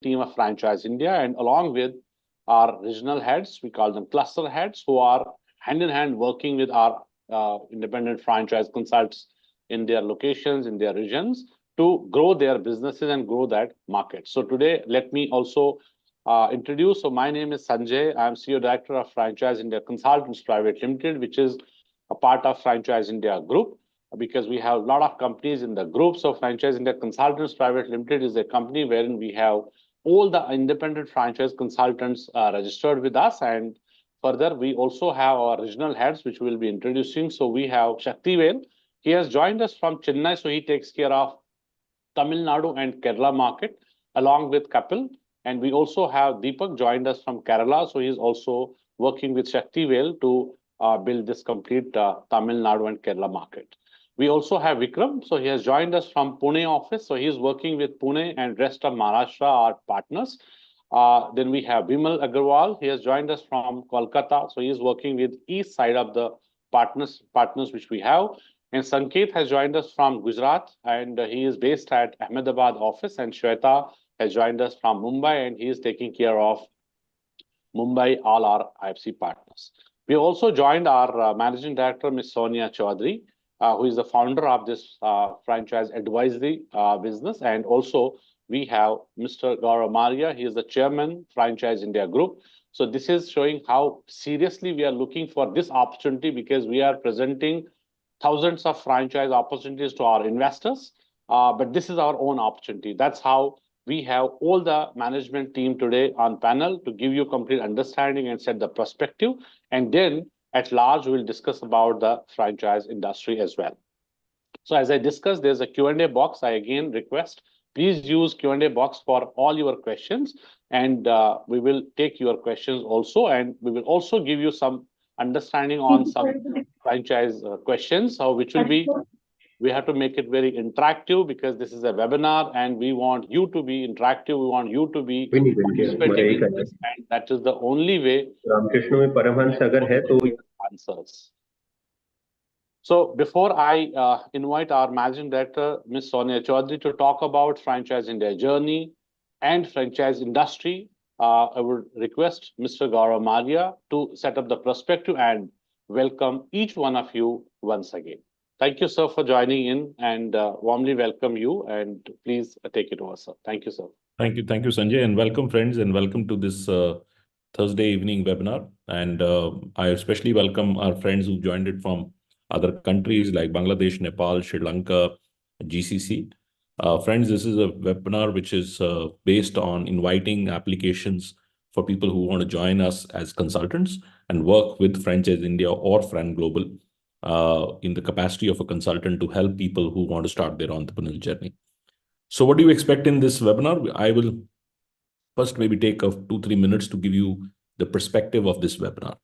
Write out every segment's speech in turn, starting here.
team of Franchise India, and along with our regional heads, we call them cluster heads, who are hand in hand working with our independent franchise consultants in their locations, in their regions, to grow their businesses and grow that market. So today, let me also introduce. So my name is Sanjay. I'm CEO Director of Franchise India Consultants Private Limited, which is a part of Franchise India Group, because we have a lot of companies in the group. So Franchise India Consultants Private Limited is a company wherein we have all the independent franchise consultants registered with us. And further, we also have our regional heads, which we'll be introducing. So we have Shaktivel. He has joined us from Chennai, so he takes care of Tamil Nadu and Kerala market, along with Kapil. And we also have Deepak joined us from Kerala, so he's also working with Shaktivel to build this complete Tamil Nadu and Kerala market. We also have Vikram, so he has joined us from Pune office, so he's working with Pune and rest of Maharashtra, our partners. Then we have Vimal Agarwal, he has joined us from Kolkata, so he's working with east side of the partners which we have. And Sanket has joined us from Gujarat, and he is based at Ahmedabad office. And Shweta has joined us from Mumbai, and he is taking care of Mumbai, all our IFC partners. We also joined our managing director, Ms. Sonia Chaudhary, who is the founder of this franchise advisory business. And also we have Mr. Gaurav Maria. He is the chairman, Franchise India Group. So this is showing how seriously we are looking for this opportunity, because we are presenting thousands of franchise opportunities to our investors. But this is our own opportunity. That's how we have all the management team today on panel to give you complete understanding and set the perspective. And then at large, we'll discuss about the franchise industry as well. So as I discussed, there's a Q&A box. I again request, please use Q&A box for all your questions. And we will take your questions also. And we will also give you some understanding on some franchise questions, which will be, we have to make it very interactive, because this is a webinar and we want you to be interactive. We want you to be participating in this, and that is the only way answers. So before I invite our managing director, Ms. Sonia Chaudhary, to talk about Franchise India journey and franchise industry, I would request Mr. Gaurav Maria to set up the perspective and welcome each one of you once again. Thank you, sir, for joining in, and warmly welcome you. And please take it over, sir. Thank you, sir. Thank you, Sanjay, and welcome, friends, and welcome to this Thursday evening webinar. And I especially welcome our friends who joined it from other countries like Bangladesh, Nepal, Sri Lanka, GCC. Friends, this is a webinar which is based on inviting applications for people who want to join us as consultants and work with Franchise India or Fran Global in the capacity of a consultant to help people who want to start their entrepreneurial journey. So what do you expect in this webinar? I will first maybe take 2-3 minutes to give you the perspective of this webinar.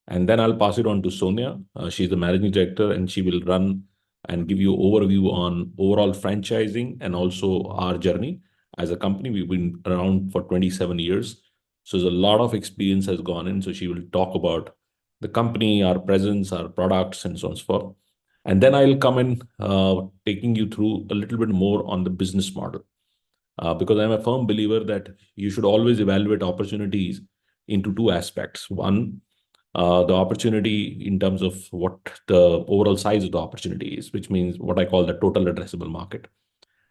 And then I'll pass it on to Sonia. She's the managing director, and she will run and give you overview on overall franchising and also our journey as a company. We've been around for 27 years. So there's a lot of experience has gone in. So she will talk about the company, our presence, our products, and so on and so forth. And then I'll come in taking you through a little bit more on the business model. Because I'm a firm believer that you should always evaluate opportunities into two aspects. One, the opportunity in terms of what the overall size of the opportunity is, which means what I call the total addressable market.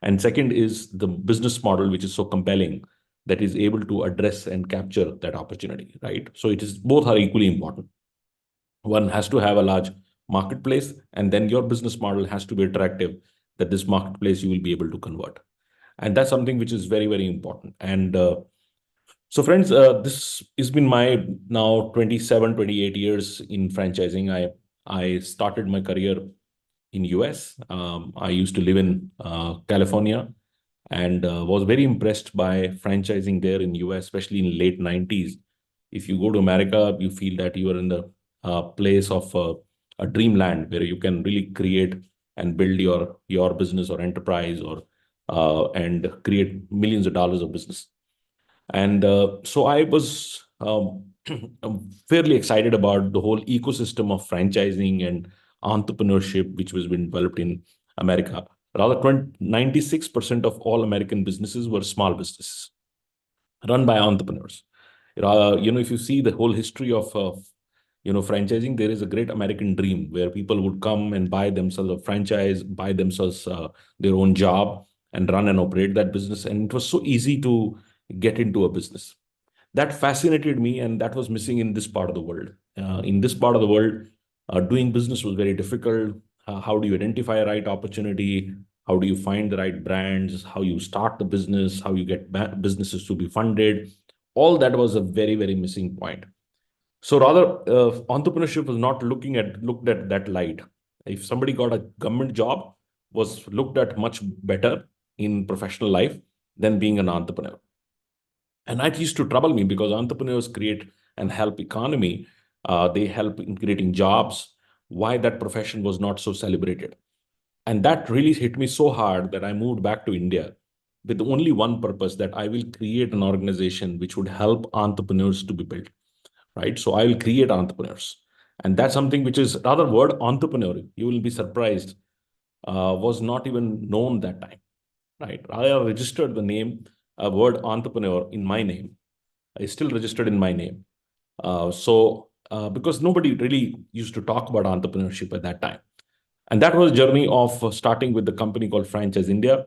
And second is the business model, which is so compelling that is able to address and capture that opportunity, right? So it is, both are equally important. One has to have a large marketplace, and then your business model has to be attractive, that this marketplace you will be able to convert. And that's something which is very, very important. And so friends, this has been my now 27, 28 years in franchising. I started my career in US. I used to live in California, and was very impressed by franchising there in US, especially in late 90s. If you go to America, you feel that you are in the place of a dreamland where you can really create and build your business or enterprise, or and create millions of dollars of business. And so I was fairly excited about the whole ecosystem of franchising and entrepreneurship, which was being developed in America. Rather, 96% of all American businesses were small businesses. run by entrepreneurs. If you see the whole history of franchising, there is a great American dream where people would come and buy themselves a franchise, buy themselves their own job, and run and operate that business. And it was so easy to get into a business. That fascinated me, and that was missing in this part of the world. In this part of the world, doing business was very difficult. How do you identify a right opportunity? How do you find the right brands? How you start the business? How you get businesses to be funded? All that was a very, very missing point. So rather, entrepreneurship was not looked at that light. If somebody got a government job, was looked at much better in professional life than being an entrepreneur. And that used to trouble me because entrepreneurs create and help economy. They help in creating jobs. Why that profession was not so celebrated? And that really hit me so hard that I moved back to India with only one purpose, that I will create an organization which would help entrepreneurs to be built, right? So I will create entrepreneurs. And that's something which is rather word entrepreneur, you will be surprised, was not even known that time, right? I registered the name, word entrepreneur in my name. Is still registered in my name. Because nobody really used to talk about entrepreneurship at that time. And that was a journey of starting with the company called Franchise India.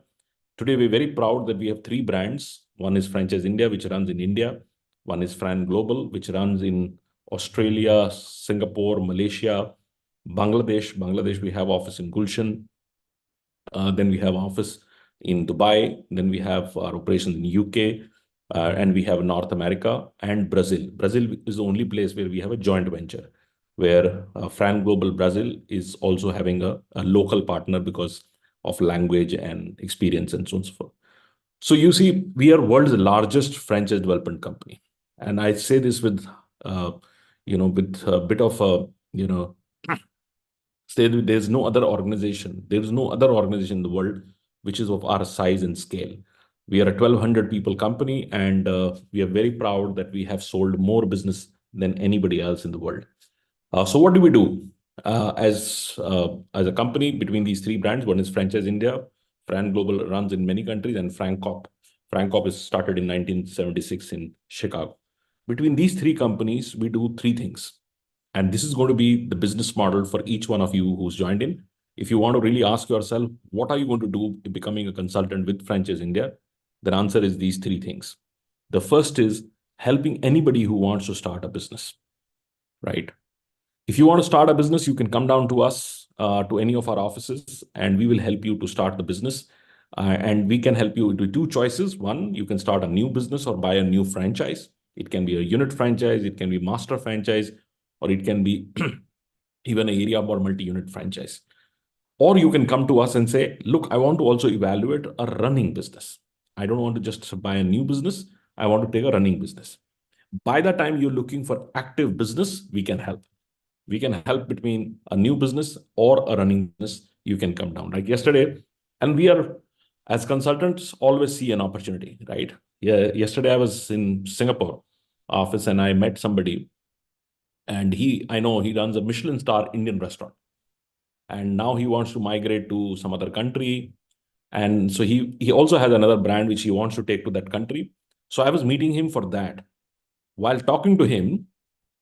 Today, we're very proud that we have three brands. One is Franchise India, which runs in India. One is Fran Global, which runs in Australia, Singapore, Malaysia, Bangladesh. Bangladesh, we have office in Gulshan. Then we have office in Dubai. Then we have our operations in UK. And we have North America and Brazil. Brazil is the only place where we have a joint venture, where Fran Global Brazil is also having a local partner because of language and experience and so on and so forth. So you see, we are world's largest franchise development company. And I say this with, with a bit of a, say that there's no other organization. There is no other organization in the world which is of our size and scale. We are a 1,200 people company, and we are very proud that we have sold more business than anybody else in the world. So what do we do as a company between these three brands? One is Franchise India. Fran Global runs in many countries, and Frank Corp. Frank Corp is started in 1976 in Chicago. Between these three companies, we do three things. And this is going to be the business model for each one of you who's joined in. If you want to really ask yourself, what are you going to do in becoming a consultant with Franchise India? The answer is these three things. The first is helping anybody who wants to start a business, right? If you want to start a business, you can come down to us, to any of our offices, and we will help you to start the business. And we can help you with two choices. One, you can start a new business or buy a new franchise. It can be a unit franchise, it can be master franchise, or it can be even an area or multi-unit franchise. Or you can come to us and say, look, I want to also evaluate a running business. I don't want to just buy a new business. I want to take a running business. By the time you're looking for active business, we can help. We can help between a new business or a running business. You can come down. Like yesterday, and we are, as consultants, always see an opportunity, right? Yeah, yesterday I was in Singapore office and I met somebody, and I know he runs a Michelin star Indian restaurant, and now he wants to migrate to some other country, and so he also has another brand which he wants to take to that country. So I was meeting him for that. While talking to him,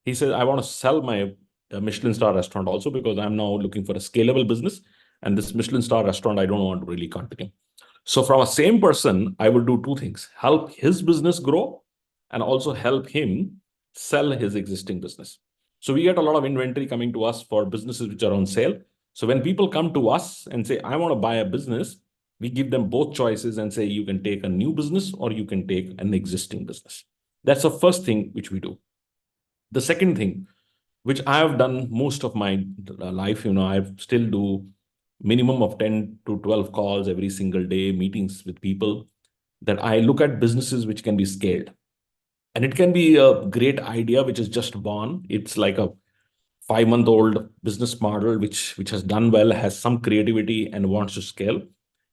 he said, I want to sell my Michelin star restaurant also, because I'm now looking for a scalable business, and this Michelin star restaurant I don't want to really continue. So from a same person, I will do two things: help his business grow and also help him sell his existing business. So we get a lot of inventory coming to us for businesses which are on sale. So when people come to us and say, I want to buy a business, we give them both choices and say, you can take a new business or you can take an existing business. That's the first thing which we do. The second thing, which I have done most of my life, I still do minimum of 10 to 12 calls every single day, meetings with people, that I look at businesses which can be scaled. And it can be a great idea which is just born. It's like a 5-month-old business model which has done well, has some creativity and wants to scale.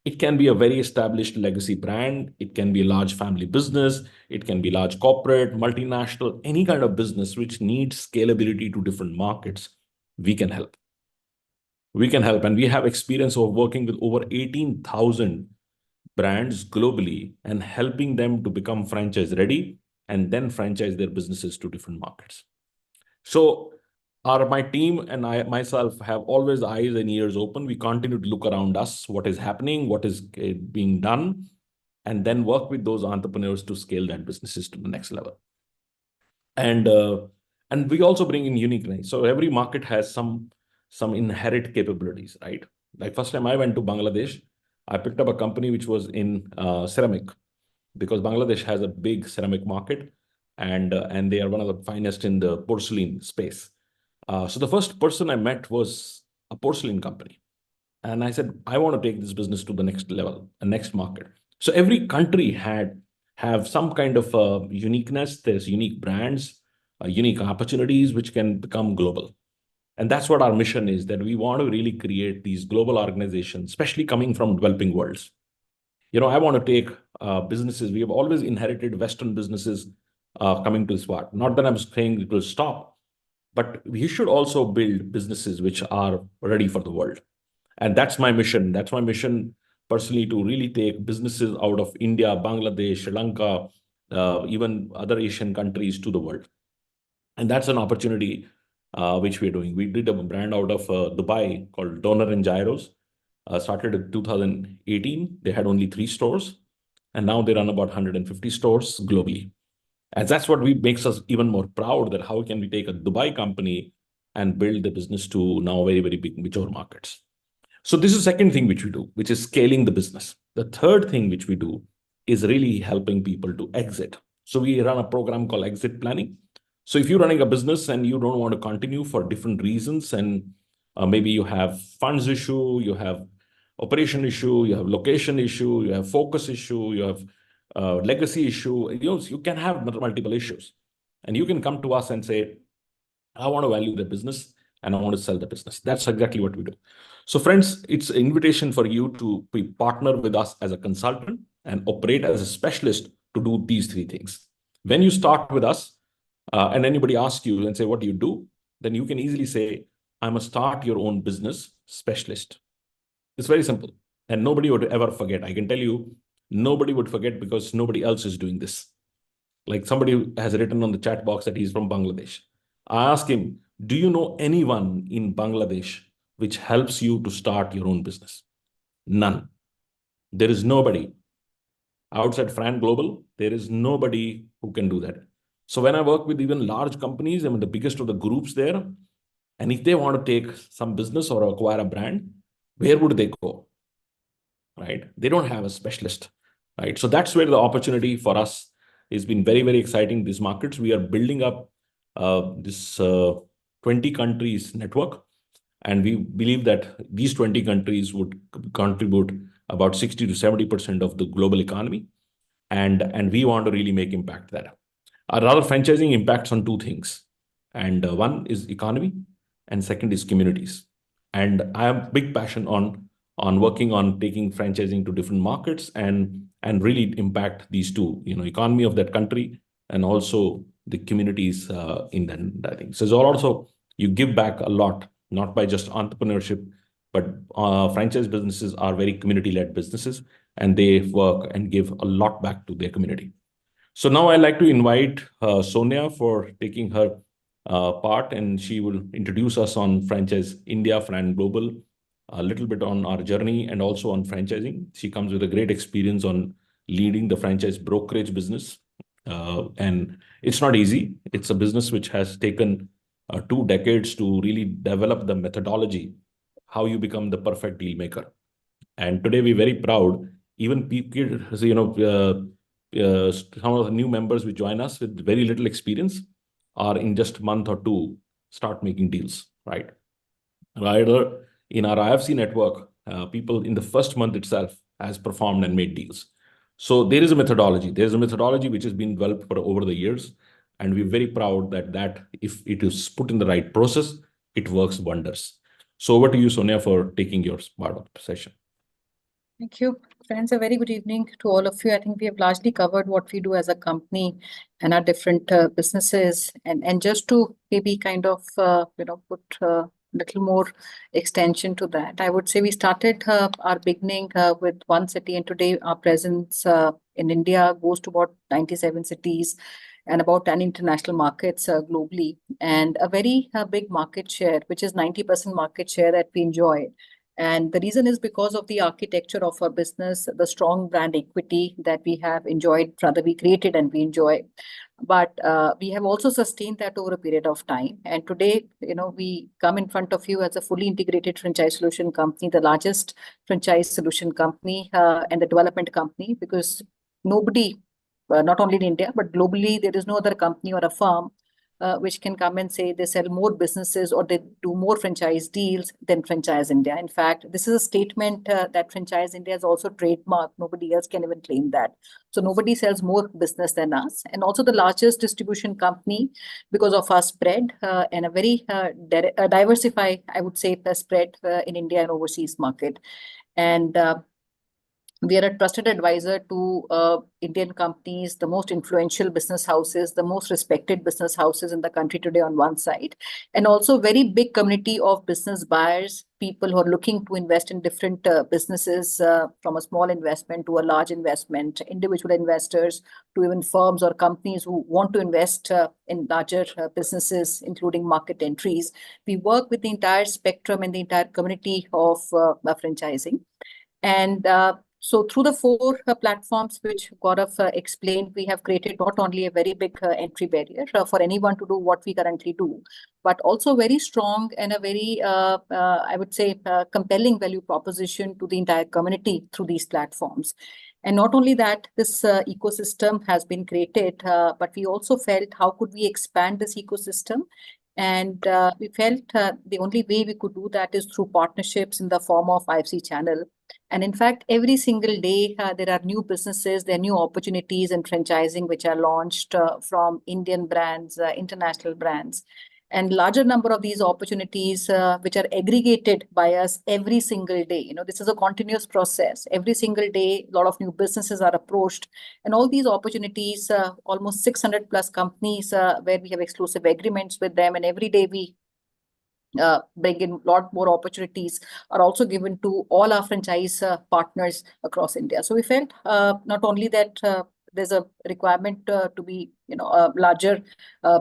It can be a very established legacy brand. It can be a large family business. It can be large corporate, multinational, any kind of business which needs scalability to different markets. We can help. We can help. And we have experience of working with over 18,000 brands globally and helping them to become franchise ready and then franchise their businesses to different markets. So my team and I myself have always eyes and ears open. We continue to look around us, what is happening, what is being done, and then work with those entrepreneurs to scale that businesses to the next level. And we also bring in uniqueness. So every market has some inherent capabilities, right? Like first time I went to Bangladesh, I picked up a company which was in ceramic, because Bangladesh has a big ceramic market, and they are one of the finest in the porcelain space. So the first person I met was a porcelain company. And I said, I want to take this business to the next level, the next market. So every country have some kind of uniqueness. There's unique brands, unique opportunities which can become global. And that's what our mission is, that we want to really create these global organizations, especially coming from developing worlds. I want to take businesses. We have always inherited Western businesses coming to this part. Not that I'm saying it will stop, but we should also build businesses which are ready for the world. And that's my mission. That's my mission personally, to really take businesses out of India, Bangladesh, Sri Lanka, even other Asian countries to the world. And that's an opportunity which we're doing. We did a brand out of Dubai called Donor and Gyros. Started in 2018. They had only 3 stores, and now they run about 150 stores globally. And that's what makes us even more proud, that how can we take a Dubai company and build the business to now very, very big mature markets. So this is the second thing which we do, which is scaling the business. The third thing which we do is really helping people to exit. So we run a program called exit planning. So if you're running a business and you don't want to continue for different reasons, and maybe you have funds issue, you have operation issue, you have location issue, you have focus issue, you have legacy issue, you can have multiple issues. And you can come to us and say, I want to value the business and I want to sell the business. That's exactly what we do. So friends, it's an invitation for you to be partner with us as a consultant and operate as a specialist to do these 3 things. When you start with us and anybody asks you and say, what do you do? Then you can easily say, I'm a start your own business specialist. It's very simple. And nobody would ever forget. I can tell you, nobody would forget, because nobody else is doing this. Like somebody has written on the chat box that he's from Bangladesh. I asked him, do you know anyone in Bangladesh which helps you to start your own business? None. There is nobody. Outside Fran Global, there is nobody who can do that. So when I work with even large companies, I'm the biggest of the groups there, and if they want to take some business or acquire a brand, where would they go? Right? They don't have a specialist. Right? So that's where the opportunity for us has been very, very exciting. These markets, we are building up this 20 countries network. And we believe that these 20 countries would contribute about 60 to 70% of the global economy. And we want to really make impact there. Our other franchising impacts on 2 things. And one is economy, and second is communities. And I have big passion on working on taking franchising to different markets and really impact these 2, economy of that country and also the communities in that thing. So it's also, you give back a lot, not by just entrepreneurship, but franchise businesses are very community-led businesses, and they work and give a lot back to their community. So now I'd like to invite Sonia for taking her part, and she will introduce us on Franchise India, Fran Global, a little bit on our journey and also on franchising. She comes with a great experience on leading the franchise brokerage business. And it's not easy. It's a business which has taken 2 decades to really develop the methodology, how you become the perfect deal maker. And today we're very proud, even people, some of the new members who join us with very little experience are in just a month or 2 start making deals, right? Rather, in our IFC network, people in the first month itself has performed and made deals. So there is a methodology. There's a methodology which has been developed for over the years. And we're very proud that if it is put in the right process, it works wonders. So over to you, Sonia, for taking your part of the session. Thank you. Friends, a very good evening to all of you. I think we have largely covered what we do as a company and our different businesses. And just to maybe kind of, put a little more extension to that, I would say we started our beginning with 1 city, and today our presence in India goes to about 97 cities. and about 10 international markets globally, and a very big market share, which is 90% market share that we enjoy. And the reason is because of the architecture of our business, the strong brand equity that we have enjoyed, rather we created and we enjoy. But we have also sustained that over a period of time. And today, we come in front of you as a fully integrated franchise solution company, the largest franchise solution company and the development company, because nobody, not only in India, but globally, there is no other company or a firm which can come and say they sell more businesses or they do more franchise deals than Franchise India. In fact, this is a statement that Franchise India is also trademarked. Nobody else can even claim that. So nobody sells more business than us. And also the largest distribution company because of our spread and a very diversified, I would say, spread in India and overseas market. And we are a trusted advisor to Indian companies, the most influential business houses, the most respected business houses in the country today on one side, and also very big community of business buyers, people who are looking to invest in different businesses, from a small investment to a large investment, individual investors to even firms or companies who want to invest in larger businesses, including market entries. We work with the entire spectrum and the entire community of franchising. And so through the four platforms which Gaurav explained, we have created not only a very big entry barrier for anyone to do what we currently do, but also very strong and a very, I would say, compelling value proposition to the entire community through these platforms. And not only that, this ecosystem has been created, but we also felt how could we expand this ecosystem? And we felt the only way we could do that is through partnerships in the form of IFC channel. And in fact, every single day, there are new businesses, there are new opportunities in franchising which are launched from Indian brands, international brands. And larger number of these opportunities which are aggregated by us every single day. This is a continuous process. Every single day, a lot of new businesses are approached. And all these opportunities, almost 600 plus companies where we have exclusive agreements with them. And every day we bring in a lot more opportunities are also given to all our franchise partners across India. So we felt not only that there's a requirement to be, a larger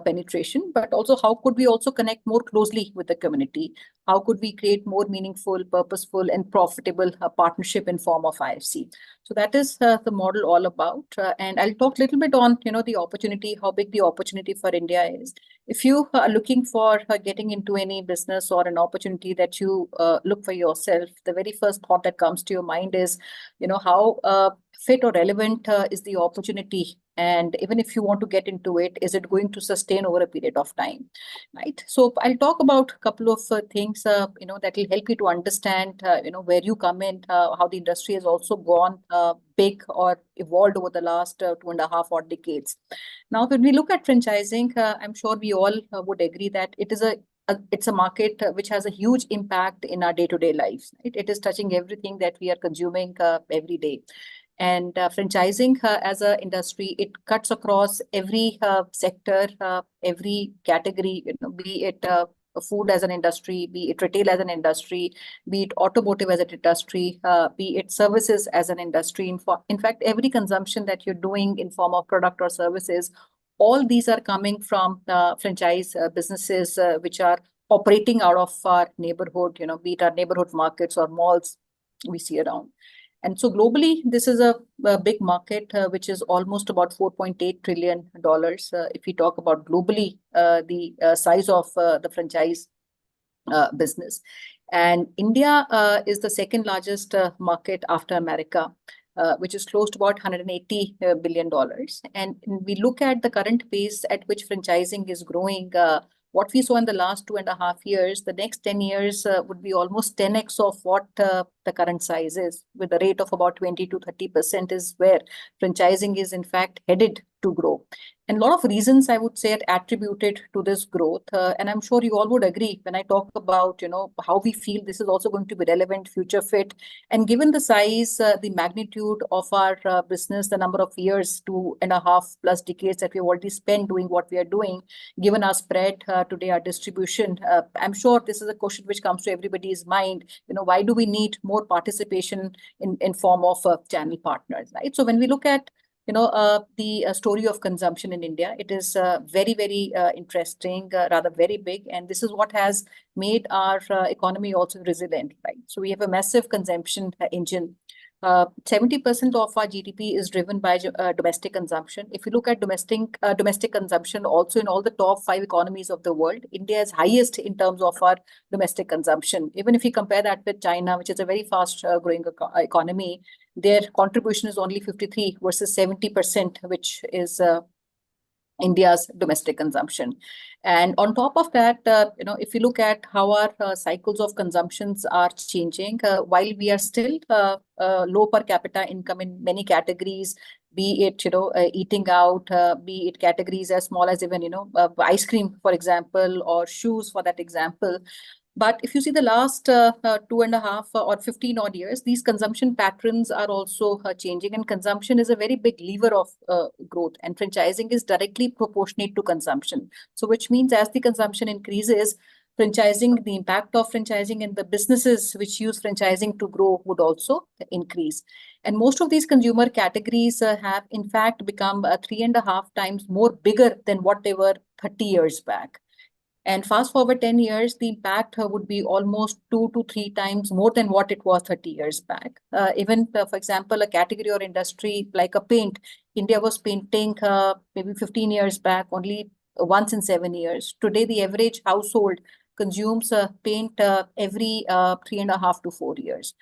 penetration, but also how could we also connect more closely with the community? How could we create more meaningful, purposeful, and profitable partnership in form of IFC? So that is the model all about. And I'll talk a little bit on, the opportunity, how big the opportunity for India is. If you are looking for getting into any business or an opportunity that you look for yourself, the very first thought that comes to your mind is, how fit or relevant is the opportunity? And even if you want to get into it, is it going to sustain over a period of time, right? So I'll talk about a couple of things, that will help you to understand, where you come in, how the industry has also gone big or evolved over the last 2.5 odd decades. Now, when we look at franchising, I'm sure we all would agree that it's a market which has a huge impact in our day-to-day lives. Right? It is touching everything that we are consuming every day. And franchising as an industry, it cuts across every sector, every category, be it food as an industry, be it retail as an industry, be it automotive as an industry, be it services as an industry. In fact, every consumption that you're doing in form of product or services, all these are coming from franchise businesses which are operating out of our neighborhood, be it our neighborhood markets or malls we see around. And so globally, this is a big market, which is almost about $4.8 trillion. If we talk about globally, the size of the franchise business. And India is the second largest market after America, which is close to about $180 billion. And we look at the current pace at which franchising is growing. What we saw in the last 2.5 years, the next 10 years would be almost 10x of what the current size is, with a rate of about 20 to 30% is where franchising is in fact headed to grow. And a lot of reasons I would say are attributed to this growth. And I'm sure you all would agree when I talk about, how we feel this is also going to be relevant, future fit. And given the size, the magnitude of our business, the number of years, 2.5 plus decades that we've already spent doing what we are doing, given our spread today, our distribution, I'm sure this is a question which comes to everybody's mind. Why do we need more participation in form of channel partners, right? So when we look at the story of consumption in India. It is very, very interesting, rather very big. And this is what has made our economy also resilient, right? So we have a massive consumption engine. 70% of our GDP is driven by domestic consumption. If you look at domestic consumption, also in all the top 5 economies of the world, India is highest in terms of our domestic consumption. Even if you compare that with China, which is a very fast growing economy, their contribution is only 53 versus 70%, which is India's domestic consumption. And on top of that, if you look at how our cycles of consumptions are changing, while we are still low per capita income in many categories, be it, eating out, be it categories as small as even, ice cream, for example, or shoes, for that example. But if you see the last 2.5 or 15 odd years, these consumption patterns are also changing, and consumption is a very big lever of growth, and franchising is directly proportionate to consumption. So which means as the consumption increases, franchising, the impact of franchising and the businesses which use franchising to grow would also increase. And most of these consumer categories have in fact become 3.5 times more bigger than what they were 30 years back. And fast forward 10 years, the impact would be almost 2 to 3 times more than what it was 30 years back. Even, for example, a category or industry like a paint, India was painting maybe 15 years back only once in 7 years. Today, the average household consumes paint every 3.5 to 4 years.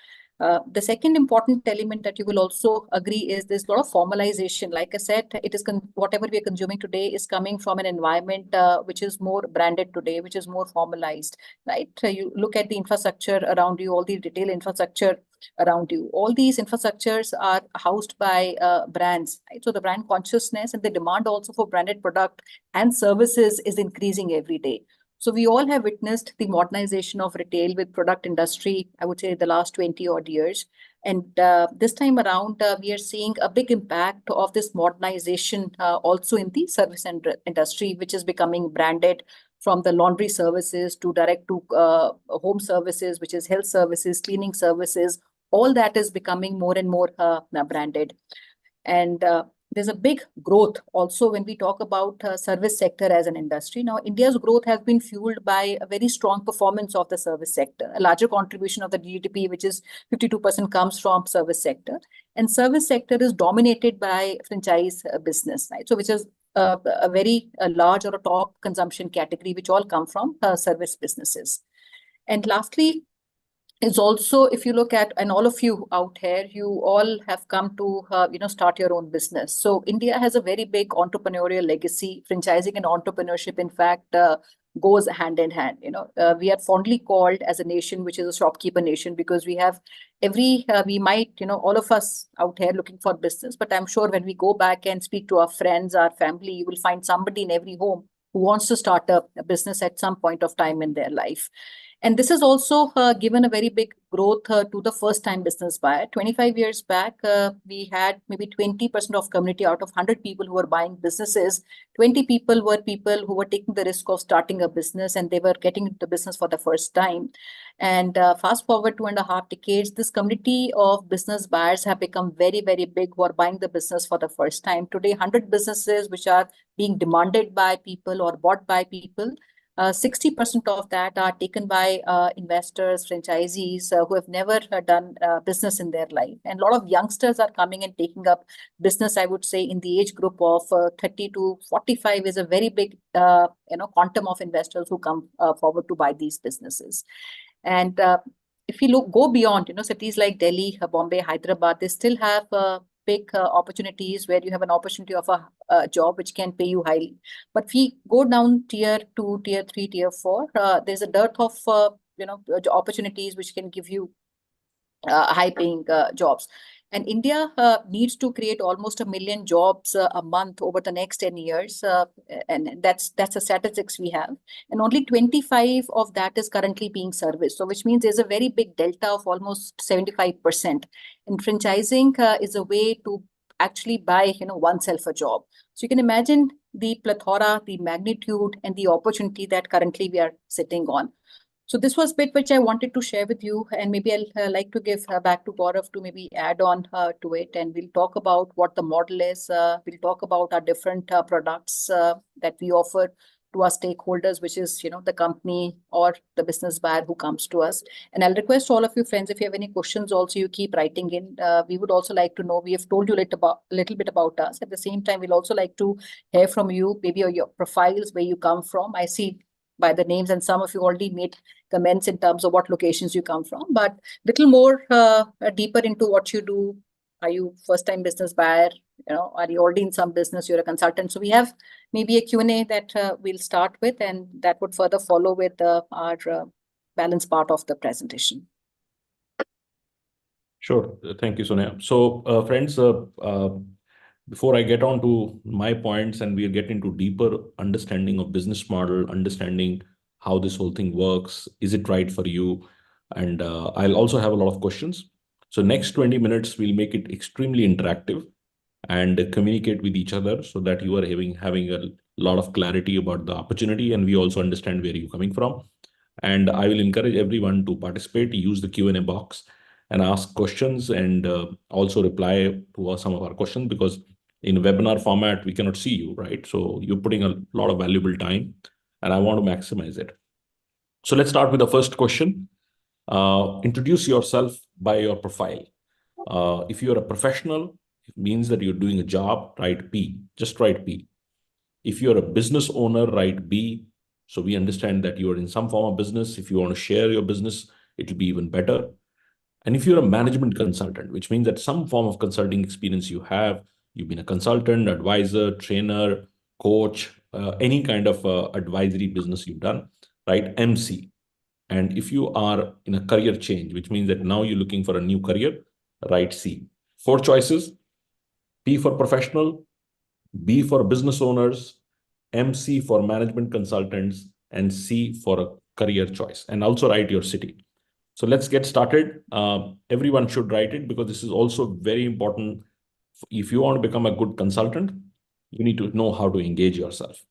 The second important element that you will also agree is there's a lot of formalization. Like I said, it is whatever we are consuming today is coming from an environment which is more branded today, which is more formalized, right? You look at the infrastructure around you, all the retail infrastructure around you. All these infrastructures are housed by brands, right? So the brand consciousness and the demand also for branded product and services is increasing every day. So we all have witnessed the modernization of retail with product industry, I would say the last 20 odd years. And this time around, we are seeing a big impact of this modernization also in the service industry, which is becoming branded, from the laundry services to direct to home services, which is health services, cleaning services. All that is becoming more and more branded. And there's a big growth also when we talk about service sector as an industry. Now, India's growth has been fueled by a very strong performance of the service sector. A larger contribution of the GDP, which is 52%, comes from service sector. And service sector is dominated by franchise business, right? So which is a very large or a top consumption category, which all come from service businesses. And lastly, is also, if you look at, and all of you out here, you all have come to, start your own business. So India has a very big entrepreneurial legacy. Franchising and entrepreneurship, in fact, goes hand in hand. We are fondly called as a nation, which is a shopkeeper nation, because we have we might, all of us out here looking for business, but I'm sure when we go back and speak to our friends, our family, you will find somebody in every home who wants to start a business at some point of time in their life. And this has also given a very big growth to the first-time business buyer. 25 years back, we had maybe 20% of community out of 100 people who were buying businesses. 20 people were people who were taking the risk of starting a business, and they were getting into business for the first time. And fast forward 2.5 decades, this community of business buyers have become very, very big, who are buying the business for the first time. Today, 100 businesses which are being demanded by people or bought by people. 60% of that are taken by investors, franchisees who have never done business in their life. And a lot of youngsters are coming and taking up business, I would say, in the age group of 30 to 45 is a very big, quantum of investors who come forward to buy these businesses. And if you go beyond, cities like Delhi, Bombay, Hyderabad, they still have big opportunities where you have an opportunity of a job which can pay you highly. But if we go down tier 2, tier 3, tier 4, there's a dearth of opportunities which can give you high paying jobs. And India needs to create almost 1 million jobs a month over the next 10 years. And that's the statistics we have. And only 25 of that is currently being serviced. So which means there's a very big delta of almost 75%. And franchising is a way to actually buy, oneself a job. So you can imagine the plethora, the magnitude, and the opportunity that currently we are sitting on. So this was bit which I wanted to share with you, and maybe I'll like to give back to Gaurav to maybe add on to it, and we'll talk about what the model is. We'll talk about our different products that we offer to our stakeholders, which is, the company or the business buyer who comes to us. And I'll request all of you friends, if you have any questions, also you keep writing in. We would also like to know, we have told you a little bit about us. At the same time, we'll also like to hear from you, maybe your profiles, where you come from. I see by the names, and some of you already made comments in terms of what locations you come from, but little more deeper into what you do. Are you first-time business buyer? Are you already in some business? You're a consultant. So we have maybe a Q&A that we'll start with, and that would further follow with our balance part of the presentation. Sure. Thank you, Sonia. So, friends, before I get on to my points and we'll get into deeper understanding of business model, understanding how this whole thing works, is it right for you? And I'll also have a lot of questions. So next 20 minutes, we'll make it extremely interactive and communicate with each other so that you are having a lot of clarity about the opportunity, and we also understand where you're coming from. And I will encourage everyone to participate, use the Q&A box and ask questions, and also reply to some of our questions, because in webinar format, we cannot see you, right? So you're putting a lot of valuable time, and I want to maximize it. So let's start with the first question. Introduce yourself by your profile. If you're a professional, it means that you're doing a job, write P, just write P. If you're a business owner, write B. So we understand that you are in some form of business. If you want to share your business, it'll be even better. And if you're a management consultant, which means that some form of consulting experience you have, you've been a consultant, advisor, trainer, coach, any kind of advisory business you've done, right? MC. And if you are in a career change, which means that now you're looking for a new career, write C. 4 choices: P for professional, B for business owners, MC for management consultants, and C for a career choice. And also write your city. So let's get started. Everyone should write it, because this is also very important. If you want to become a good consultant, you need to know how to engage yourself.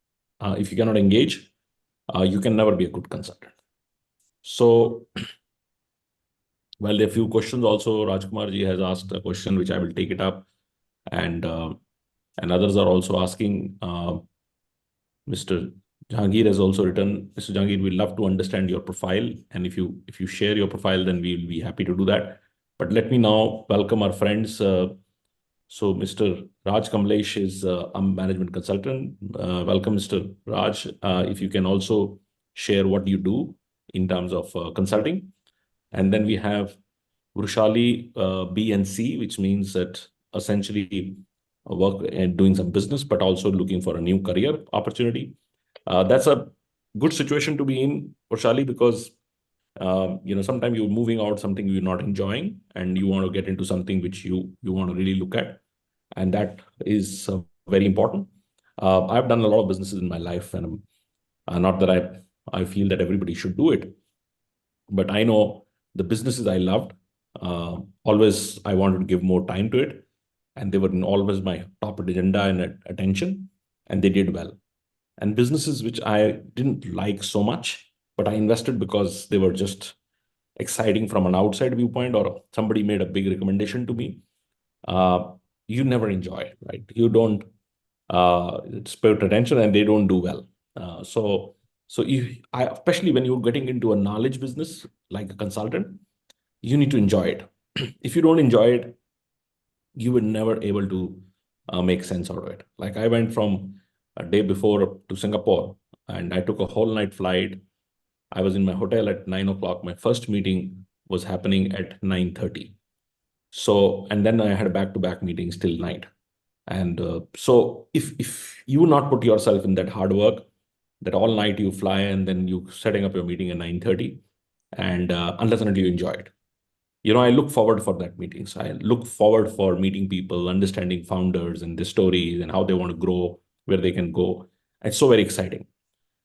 If you cannot engage, you can never be a good consultant. So, well, there are a few questions also. Rajkumar ji has asked a question, which I will take it up. And others are also asking. Mr. Jahangir has also written, Mr. Jahangir, we'd love to understand your profile. And if you share your profile, then we'll be happy to do that. But let me now welcome our friends. So Mr. Raj Kamlesh is a management consultant. Welcome, Mr. Raj. If you can also share what you do in terms of consulting. And then we have Vrushali B and C, which means that essentially work and doing some business, but also looking for a new career opportunity. That's a good situation to be in, Vrushali, because sometimes you're moving out something you're not enjoying, and you want to get into something which you want to really look at, and that is very important. I've done a lot of businesses in my life, and not that I feel that everybody should do it, but I know the businesses I loved, always I wanted to give more time to it, and they were always my top agenda and attention, and they did well. And businesses which I didn't like so much, but I invested because they were just exciting from an outside viewpoint, or somebody made a big recommendation to me, you never enjoy, right? You don't pay attention, and they don't do well. So especially when you're getting into a knowledge business like a consultant, you need to enjoy it. If you don't enjoy it, you were never able to make sense out of it. Like, I went from a day before to Singapore, and I took a whole night flight. I was in my hotel at 9 o'clock. My first meeting was happening at 9:30. So, and then I had back-to-back meetings till night. And so if you not put yourself in that hard work, that all night you fly and then you setting up your meeting at 9:30, and unless and until you enjoy it. I look forward for that meetings. I look forward for meeting people, understanding founders and their stories and how they want to grow, where they can go. It's so very exciting.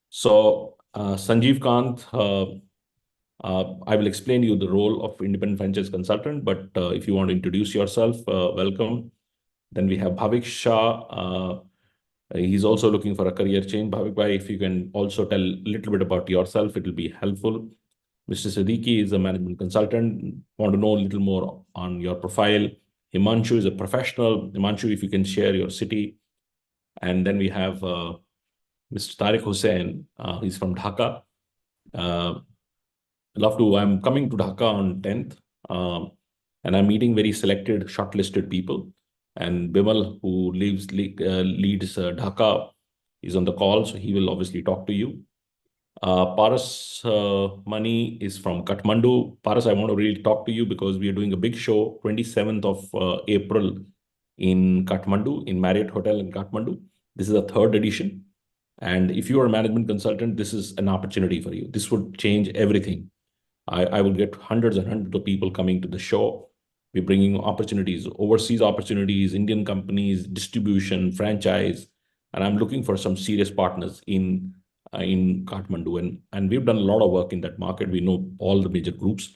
So Sanjeev Kant, I will explain you the role of independent franchise consultant, but if you want to introduce yourself, welcome. Then we have Bhavik Shah. He's also looking for a career change. Bhavik bhai, if you can also tell a little bit about yourself, it will be helpful. Mr. Siddiqui is a management consultant. Want to know a little more on your profile. Himanshu is a professional. Himanshu, if you can share your city. And then we have Mr. Tariq Hussain. He's from Dhaka. Love to. I'm coming to Dhaka on 10th. And I'm meeting very selected, shortlisted people. And Bimal, who leads Dhaka, is on the call. So he will obviously talk to you. Paras Mani is from Kathmandu. Paras, I want to really talk to you because we are doing a big show, 27th of April in Kathmandu, in Marriott Hotel in Kathmandu. This is the third edition. And if you are a management consultant, this is an opportunity for you. This would change everything. I will get hundreds and hundreds of people coming to the show. We're bringing opportunities, overseas opportunities, Indian companies, distribution, franchise. And I'm looking for some serious partners in Kathmandu. And we've done a lot of work in that market. We know all the major groups.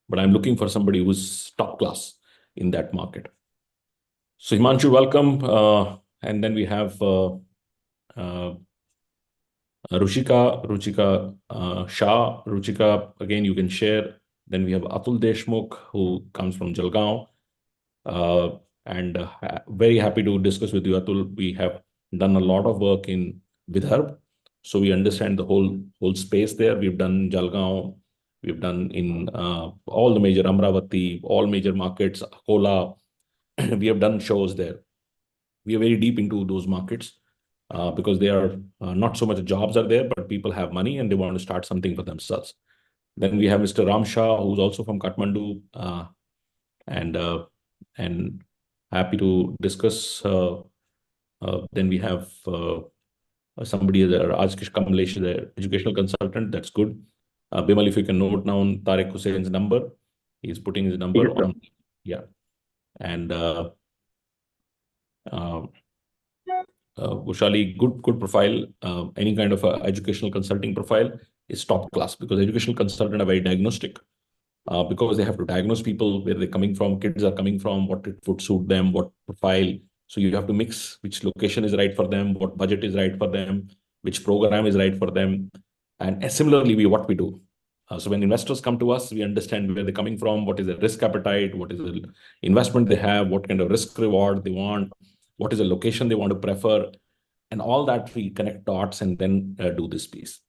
But I'm looking for somebody who's top class in that market. So Himanshu, welcome. And then we have Ruchika Shah. Ruchika, again, you can share. Then we have Atul Deshmukh, who comes from Jalgaon. And very happy to discuss with you, Atul. We have done a lot of work in Vidarbh. So we understand the whole space there. We've done Jalgaon. We've done in all the major Amravati, all major markets, Akola. We have done shows there. We are very deep into those markets. Because they are not so much jobs are there, but people have money and they want to start something for themselves. Then we have Mr. Ram Shah, who's also from Kathmandu, and happy to discuss. Then we have somebody there, Ajkish Kamlesh, the educational consultant. That's good. Bimal, if you can note down Tariq Hussein's number, he's putting his number on. Yeah, and Ushali, good profile. Any kind of educational consulting profile is top class because educational consultant are very diagnostic because they have to diagnose people where they're coming from, kids are coming from, what it would suit them, what profile. So you have to mix which location is right for them, what budget is right for them, which program is right for them. And similarly, what we do. So when investors come to us, we understand where they're coming from, what is the risk appetite, what is the investment they have, what kind of risk reward they want, what is the location they want to prefer, and all that we connect dots and then do this piece.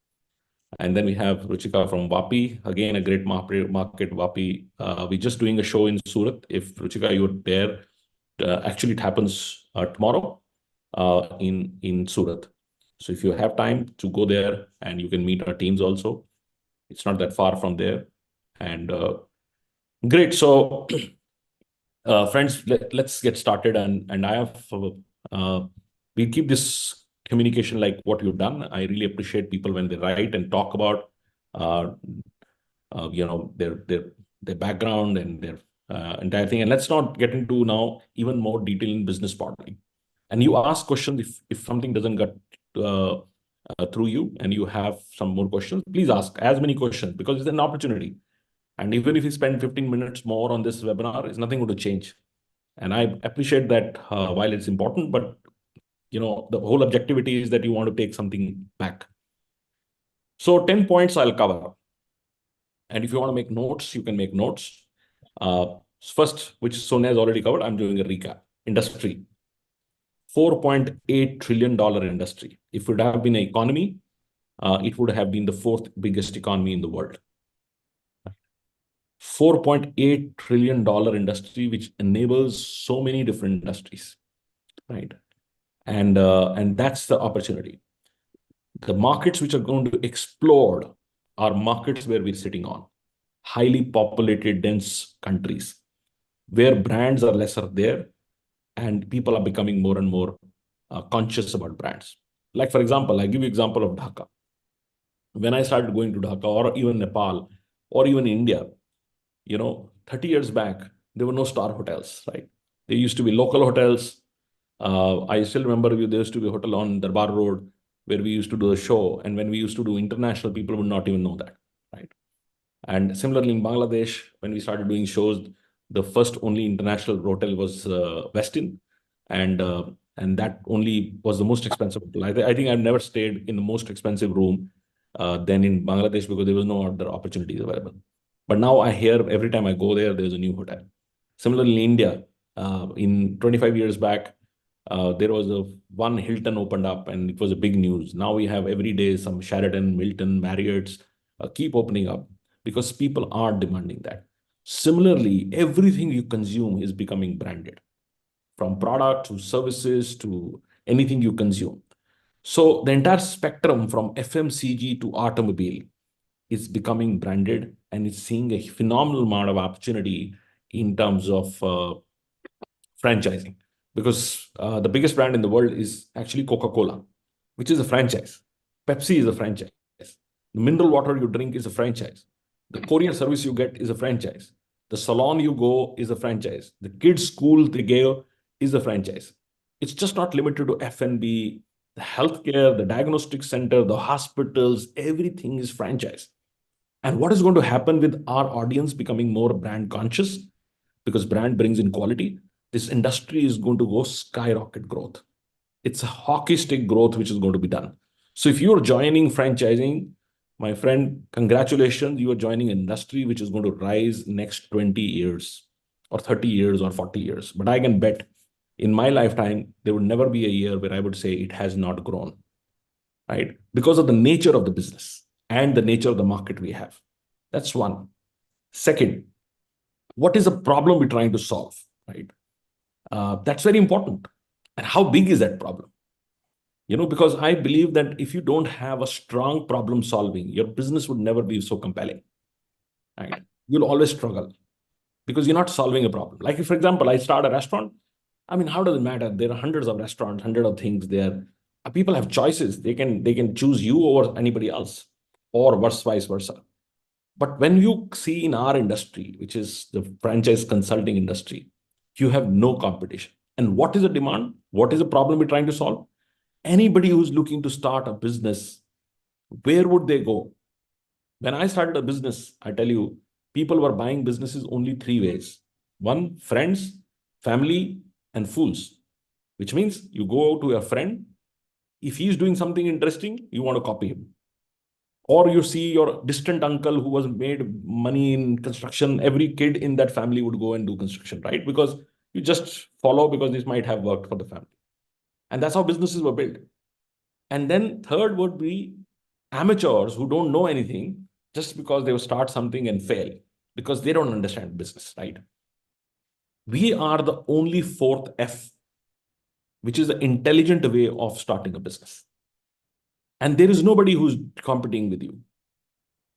And then we have Ruchika from Vapi, again, a great market, Vapi. We're just doing a show in Surat. If Ruchika, you're there, actually it happens tomorrow in Surat. So if you have time to go there and you can meet our teams also, it's not that far from there. And great. So friends, let's get started. And I have, we keep this communication like what you've done. I really appreciate people when they write and talk about, their background and their entire thing. And let's not get into now even more detail in business modeling. And you ask questions if something doesn't get through you and you have some more questions, please ask as many questions because it's an opportunity. And even if you spend 15 minutes more on this webinar, it's nothing going to change. And I appreciate that while it's important, but the whole objectivity is that you want to take something back. So 10 points I'll cover. And if you want to make notes, you can make notes. First, which Sonia has already covered, I'm doing a recap. Industry. $4.8 trillion industry. If it would have been an economy, it would have been the fourth biggest economy in the world. $4.8 trillion industry, which enables so many different industries, right? And that's the opportunity. The markets which are going to explode are markets where we're sitting on. Highly populated, dense countries, where brands are lesser there, and people are becoming more and more conscious about brands. Like, for example, I give you example of Dhaka. When I started going to Dhaka or even Nepal or even India, 30 years back, there were no star hotels, right? There used to be local hotels. I still remember there used to be a hotel on Darbar Road where we used to do a show. And when we used to do international, people would not even know that, right? And similarly in Bangladesh, when we started doing shows, the first only international hotel was Westin. And that only was the most expensive hotel. I think I've never stayed in the most expensive room than in Bangladesh because there was no other opportunities available. But now I hear every time I go there, there's a new hotel. Similarly, in India, in 25 years back, there was one Hilton opened up and it was a big news. Now we have every day some Sheraton, Milton, Marriott's keep opening up because people are demanding that. Similarly, everything you consume is becoming branded, from product to services to anything you consume. So the entire spectrum from FMCG to automobile is becoming branded and it's seeing a phenomenal amount of opportunity in terms of franchising. Because the biggest brand in the world is actually Coca-Cola, which is a franchise. Pepsi is a franchise. The mineral water you drink is a franchise. The courier service you get is a franchise. The salon you go is a franchise. The kids' school they go is a franchise. It's just not limited to F&B, the healthcare, the diagnostic center, the hospitals, everything is franchise. And what is going to happen with our audience becoming more brand conscious? Because brand brings in quality, this industry is going to go skyrocket growth. It's a hockey stick growth which is going to be done. So if you're joining franchising, my friend, congratulations, you are joining an industry which is going to rise next 20 years or 30 years or 40 years. But I can bet in my lifetime, there would never be a year where I would say it has not grown, right? Because of the nature of the business and the nature of the market we have. That's one. Second, what is the problem we're trying to solve, right? That's very important. And how big is that problem? Because I believe that if you don't have a strong problem solving, your business would never be so compelling, right? You'll always struggle because you're not solving a problem. Like, if, for example, I start a restaurant, I mean, how does it matter? There are hundreds of restaurants, hundreds of things there. People have choices. They can choose you over anybody else, or vice versa. But when you see in our industry, which is the franchise consulting industry, you have no competition. And what is the demand? What is the problem we're trying to solve? Anybody who's looking to start a business, where would they go? When I started a business, I tell you, people were buying businesses only three ways. One, friends, family, and fools, which means you go to a friend. If he's doing something interesting, you want to copy him. Or you see your distant uncle who was made money in construction. Every kid in that family would go and do construction, right? Because you just follow because this might have worked for the family. And that's how businesses were built. And then third would be amateurs who don't know anything just because they will start something and fail because they don't understand business, right? We are the only fourth F, which is the intelligent way of starting a business. And there is nobody who's competing with you.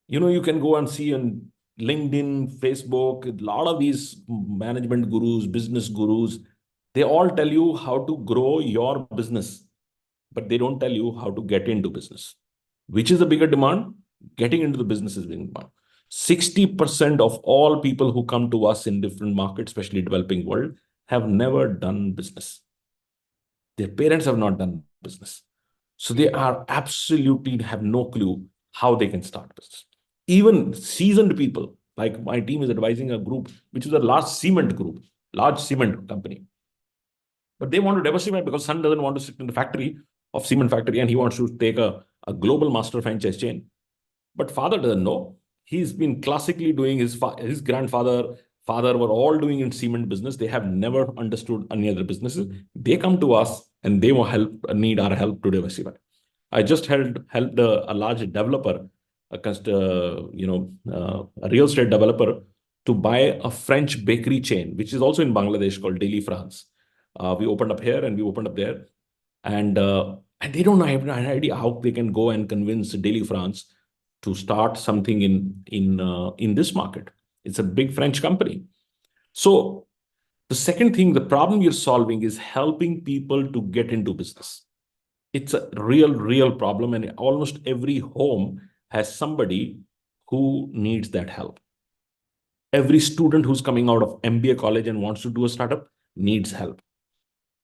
You can go and see on LinkedIn, Facebook, a lot of these management gurus, business gurus, they all tell you how to grow your business, but they don't tell you how to get into business. Which is the bigger demand? Getting into the business is being demand. 60% of all people who come to us in different markets, especially developing world, have never done business. Their parents have not done business. So they are absolutely have no clue how they can start business. Even seasoned people, like my team is advising a group, which is a large cement group, large cement company. But they want to diversify because son doesn't want to sit in the factory of cement factory and he wants to take a global master franchise chain. But father doesn't know. He's been classically doing his grandfather, father were all doing in cement business. They have never understood any other businesses. They come to us and they want help, need our help to diversify. I just helped a large developer, a real estate developer, to buy a French bakery chain, which is also in Bangladesh called Daily France. We opened up here and we opened up there, and they don't have an idea how they can go and convince Daily France to start something in this market. It's a big French company. So the second thing, the problem you're solving is helping people to get into business. It's a real problem, and almost every home has somebody who needs that help. Every student who's coming out of MBA college and wants to do a startup needs help.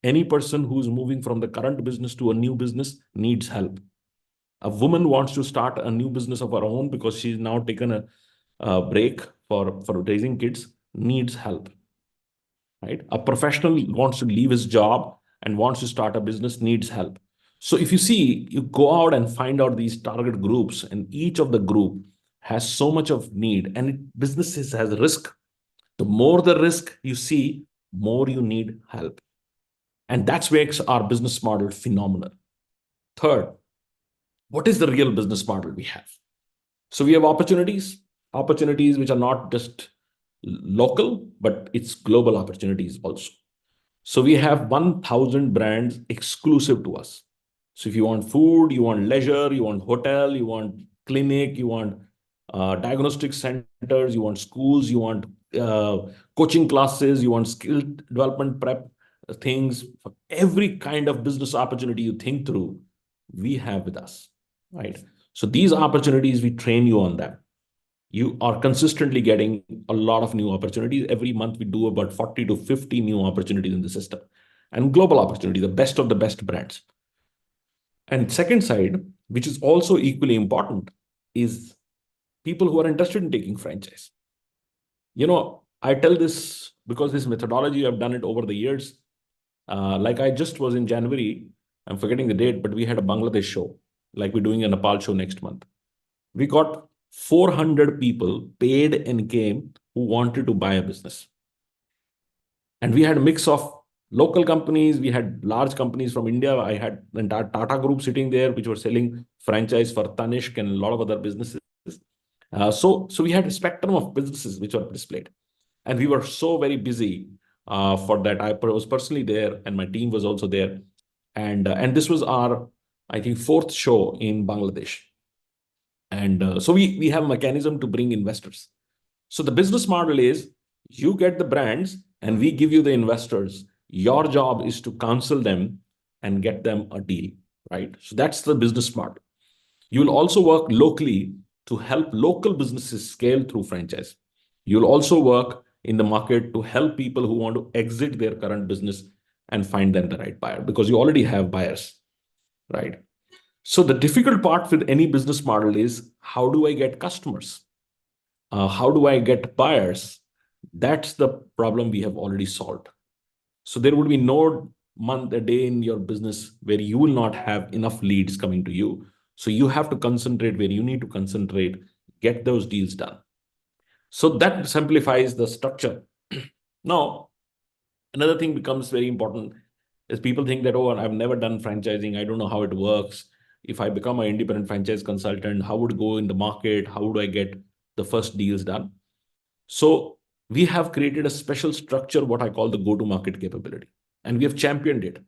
Any person who's moving from the current business to a new business needs help. A woman wants to start a new business of her own because she's now taken a break for raising kids, needs help. Right? A professional wants to leave his job and wants to start a business, needs help. So if you see, you go out and find out these target groups, and each of the group has so much of need, and businesses has risk. The more the risk you see, more you need help. And that makes our business model phenomenal. Third, what is the real business model we have? So we have opportunities which are not just local, but it's global opportunities also. So we have 1,000 brands exclusive to us. So if you want food, you want leisure, you want hotel, you want clinic, you want diagnostic centers, you want schools, you want coaching classes, you want skill development prep things, for every kind of business opportunity you think through, we have with us, right? So these opportunities, we train you on that. You are consistently getting a lot of new opportunities. Every month, we do about 40 to 50 new opportunities in the system, and global opportunities, the best of the best brands. And second side, which is also equally important, is people who are interested in taking franchise. I tell this because this methodology, I've done it over the years. Like I just was in January, I'm forgetting the date, but we had a Bangladesh show, like we're doing a Nepal show next month. We got 400 people paid and came who wanted to buy a business. And we had a mix of local companies. We had large companies from India. I had the entire Tata group sitting there, which were selling franchise for Tanishq and a lot of other businesses. So we had a spectrum of businesses which were displayed. And we were so very busy for that. I was personally there, and my team was also there. And this was our, I think, fourth show in Bangladesh. And so we have a mechanism to bring investors. So the business model is, you get the brands and we give you the investors. Your job is to counsel them and get them a deal, right? So that's the business model. You will also work locally to help local businesses scale through franchise. You'll also work in the market to help people who want to exit their current business and find them the right buyer, because you already have buyers, right? So the difficult part with any business model is, how do I get customers? How do I get buyers? That's the problem we have already solved. So there would be no month, a day in your business where you will not have enough leads coming to you. So you have to concentrate where you need to concentrate, get those deals done. So that simplifies the structure. Now, another thing becomes very important is, people think that, oh, I've never done franchising, I don't know how it works. If I become an independent franchise consultant, how would it go in the market? How would I get the first deals done? So we have created a special structure, what I call the go-to-market capability, and we have championed it.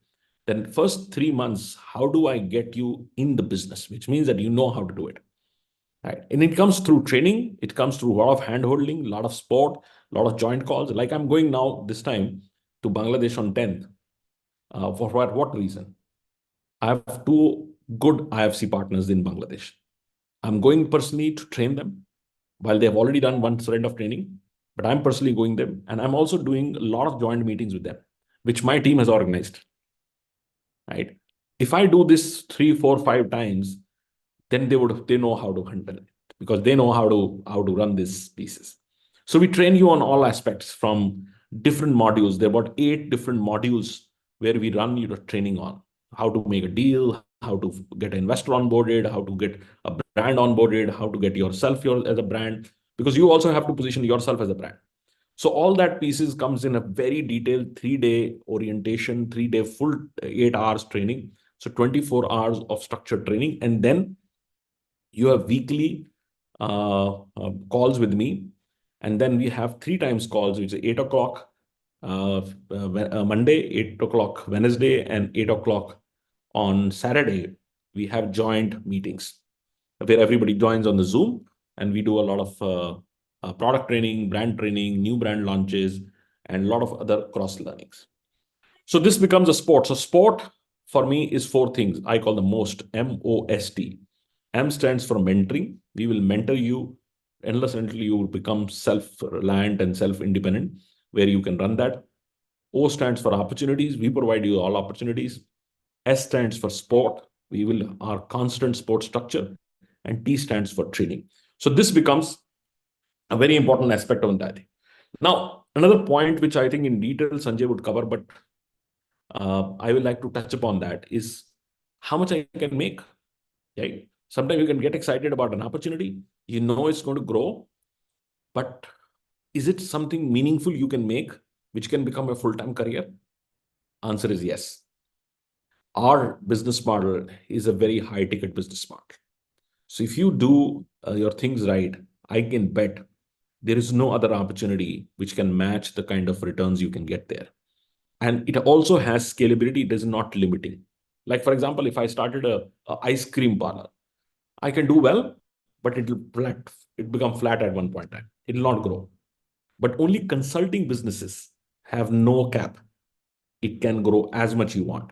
Then first 3 months, how do I get you in the business? Which means that you know how to do it, right? And it comes through training. It comes through a lot of hand-holding, a lot of support, a lot of joint calls. Like I'm going now this time to Bangladesh on 10th. For what reason? I have 2 good IFC partners in Bangladesh. I'm going personally to train them, while they have already done one round of training, but I'm personally going them, and I'm also doing a lot of joint meetings with them, which my team has organized, right? If I do this 3, 4, 5 times, then they know how to handle it, because they know how to run these pieces. So we train you on all aspects from different modules. There are about 8 different modules where we run you the training on how to make a deal, how to get an investor onboarded, how to get a brand onboarded, how to get yourself as a brand, because you also have to position yourself as a brand. So all that pieces comes in a very detailed 3-day orientation, 3-day full 8 hours training. So 24 hours of structured training. And then you have weekly calls with me. And then we have 3 times calls, which is 8 o'clock Monday, 8 o'clock Wednesday, and 8 o'clock on Saturday. We have joint meetings where everybody joins on the Zoom, and we do a lot of product training, brand training, new brand launches, and a lot of other cross learnings. So this becomes a sport. So sport for me is 4 things. I call the most, MOST. M stands for mentoring. We will mentor you unless until you will become self-reliant and self-independent, where you can run that. O stands for opportunities. We provide you all opportunities. S stands for sport. We will our constant sport structure. And T stands for training. So this becomes a very important aspect of that. Now, another point which I think in detail Sanjay would cover, but I would like to touch upon that, is how much I can make, right? Sometimes you can get excited about an opportunity, you know it's going to grow, but is it something meaningful you can make, which can become a full-time career? Answer is yes. Our business model is a very high-ticket business model. So if you do your things right, I can bet there is no other opportunity which can match the kind of returns you can get there. And it also has scalability. It is not limiting. Like, for example, if I started a ice cream parlor, I can do well, but it become flat at one point in time. It will not grow. But only consulting businesses have no cap. It can grow as much you want,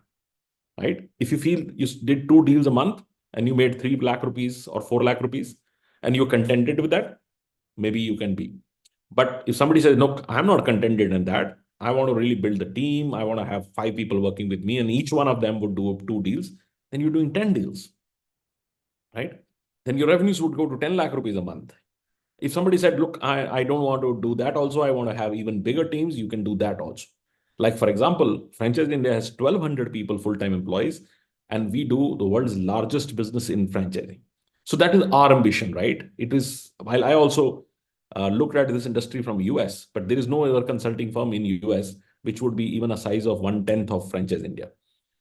right? If you feel you did 2 deals a month and you made 3 lakh rupees or 4 lakh rupees and you're contented with that, maybe you can be. But if somebody says, no, I'm not contented in that, I want to really build the team, I want to have 5 people working with me, and each one of them would do 2 deals, then you're doing 10 deals, right? Then your revenues would go to 10 lakh rupees a month. If somebody said, look, I don't want to do that also, I want to have even bigger teams, you can do that also. Like, for example, Franchise India has 1,200 people, full-time employees, and we do the world's largest business in franchising. So that is our ambition, right? It is, while I also looked at this industry from US, but there is no other consulting firm in US which would be even a size of 1/10 of Franchise India.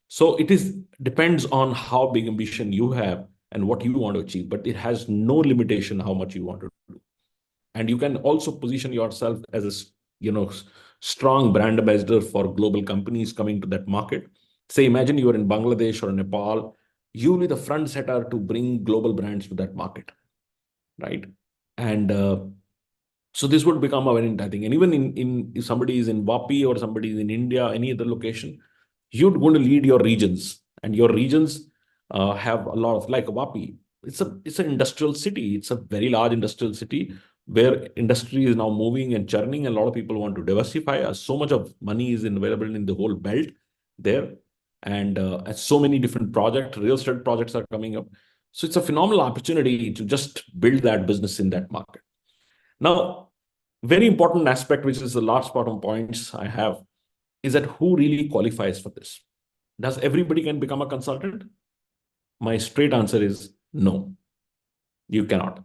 So it is depends on how big ambition you have and what you want to achieve, but it has no limitation how much you want to do. And you can also position yourself as a strong brand ambassador for global companies coming to that market. Say, imagine you are in Bangladesh or Nepal, you'll be the front setter to bring global brands to that market, right? And so this would become a very interesting. And even in if somebody is in Vapi or somebody is in India, any other location, you're going to lead your regions, and your regions have a lot of, like Vapi. It's an industrial city. It's a very large industrial city where industry is now moving and churning. A lot of people want to diversify. So much of money is available in the whole belt there, and so many different projects, real estate projects are coming up. So it's a phenomenal opportunity to just build that business in that market. Now, very important aspect, which is the last part of points I have, is that who really qualifies for this? Does everybody can become a consultant? My straight answer is no, you cannot.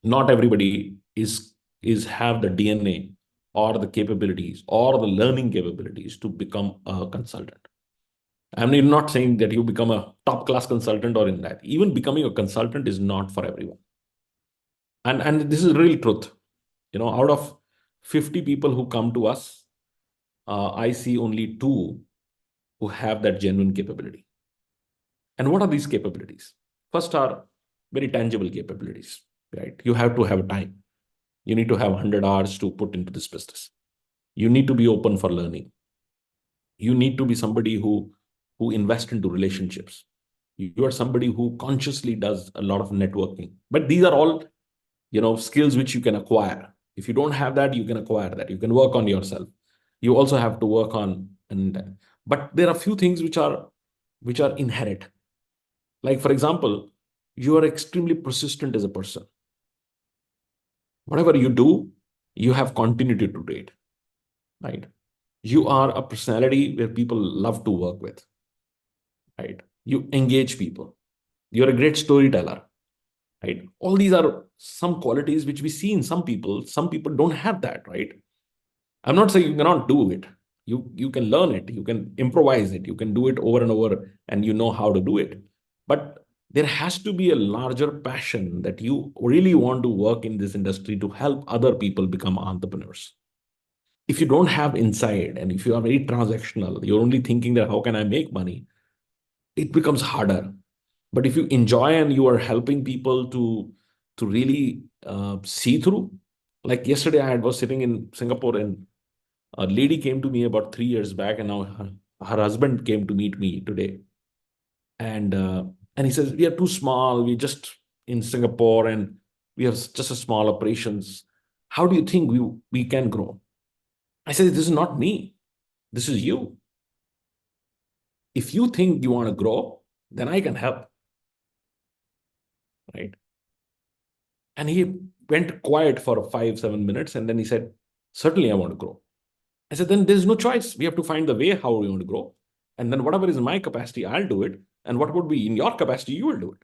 Not everybody is have the DNA or the capabilities or the learning capabilities to become a consultant. I'm not saying that you become a top class consultant or in that. Even becoming a consultant is not for everyone. And this is real truth. Out of 50 people who come to us, I see only 2 who have that genuine capability. And what are these capabilities? First are very tangible capabilities, right? You have to have time. You need to have 100 hours to put into this business. You need to be open for learning. You need to be somebody who invests into relationships. You are somebody who consciously does a lot of networking. But these are all, skills which you can acquire. If you don't have that, you can acquire that. You can work on yourself. You also have to work on, but there are a few things which are inherent. Like, for example, you are extremely persistent as a person. Whatever you do, you have continuity to do it, right? You are a personality where people love to work with, right? You engage people. You're a great storyteller, right? All these are some qualities which we see in some people. Some people don't have that, right? I'm not saying you cannot do it. You can learn it. You can improvise it. You can do it over and over, and you know how to do it. But there has to be a larger passion that you really want to work in this industry to help other people become entrepreneurs. If you don't have insight, and if you are very transactional, you're only thinking that how can I make money, it becomes harder. But if you enjoy and you are helping people to really see through, like yesterday I was sitting in Singapore, and a lady came to me about 3 years back, and now her husband came to meet me today. And he says, we are too small. We're just in Singapore, and we have just a small operations. How do you think we can grow? I said, this is not me. This is you. If you think you want to grow, then I can help. Right? And he went quiet for 5-7 minutes, and then he said, certainly I want to grow. I said, then there's no choice. We have to find the way how we want to grow. And then whatever is in my capacity, I'll do it. And what would be in your capacity, you will do it.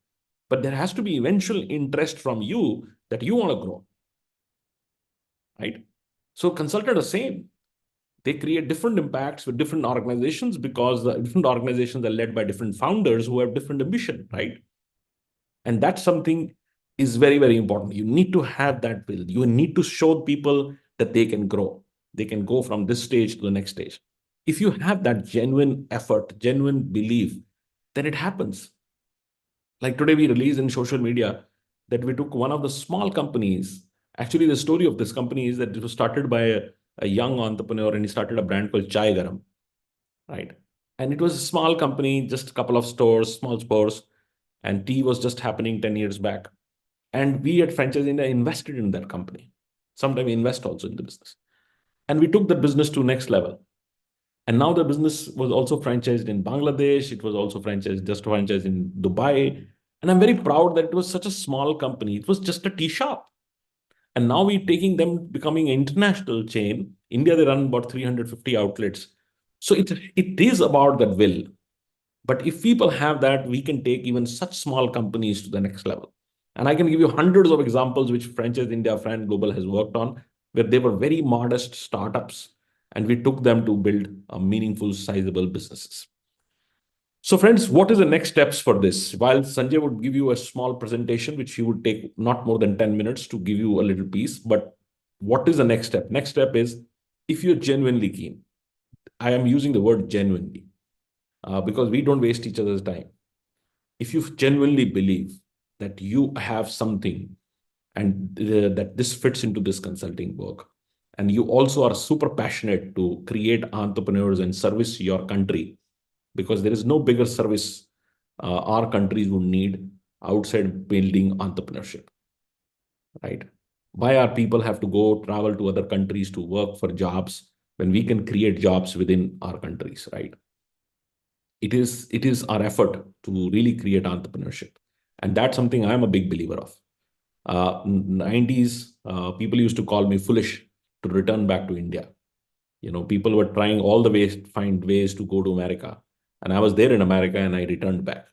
But there has to be eventual interest from you that you want to grow, right? So consultants are same. They create different impacts with different organizations because the different organizations are led by different founders who have different ambition, right? And that's something is very, very important. You need to have that will. You need to show people that they can grow. They can go from this stage to the next stage. If you have that genuine effort, genuine belief, then it happens. Like today, we released in social media that we took one of the small companies. Actually, the story of this company is that it was started by a young entrepreneur, and he started a brand called Chai Garam, right? And it was a small company, just a couple of stores, small stores, and tea was just happening 10 years back. And we at Franchise India invested in that company. Sometimes we invest also in the business. And we took the business to next level. And now the business was also franchised in Bangladesh. It was also franchised in Dubai. And I'm very proud that it was such a small company. It was just a tea shop. And now we're taking them, becoming an international chain. India, they run about 350 outlets. So it is about that will. But if people have that, we can take even such small companies to the next level. And I can give you hundreds of examples which Franchise India, Fran Global has worked on, where they were very modest startups, and we took them to build a meaningful, sizable businesses. So friends, what is the next steps for this? While Sanjay would give you a small presentation, which he would take not more than 10 minutes to give you a little piece, but what is the next step? Next step is, if you're genuinely keen, I am using the word genuinely, because we don't waste each other's time. If you genuinely believe that you have something and that this fits into this consulting work, and you also are super passionate to create entrepreneurs and service your country, because there is no bigger service our countries would need outside building entrepreneurship, right? Why our people have to go travel to other countries to work for jobs when we can create jobs within our countries, right? It is our effort to really create entrepreneurship, and that's something I'm a big believer of. 90s, people used to call me foolish to return back to India. People were trying all the ways to find ways to go to America, and I was there in America, and I returned back.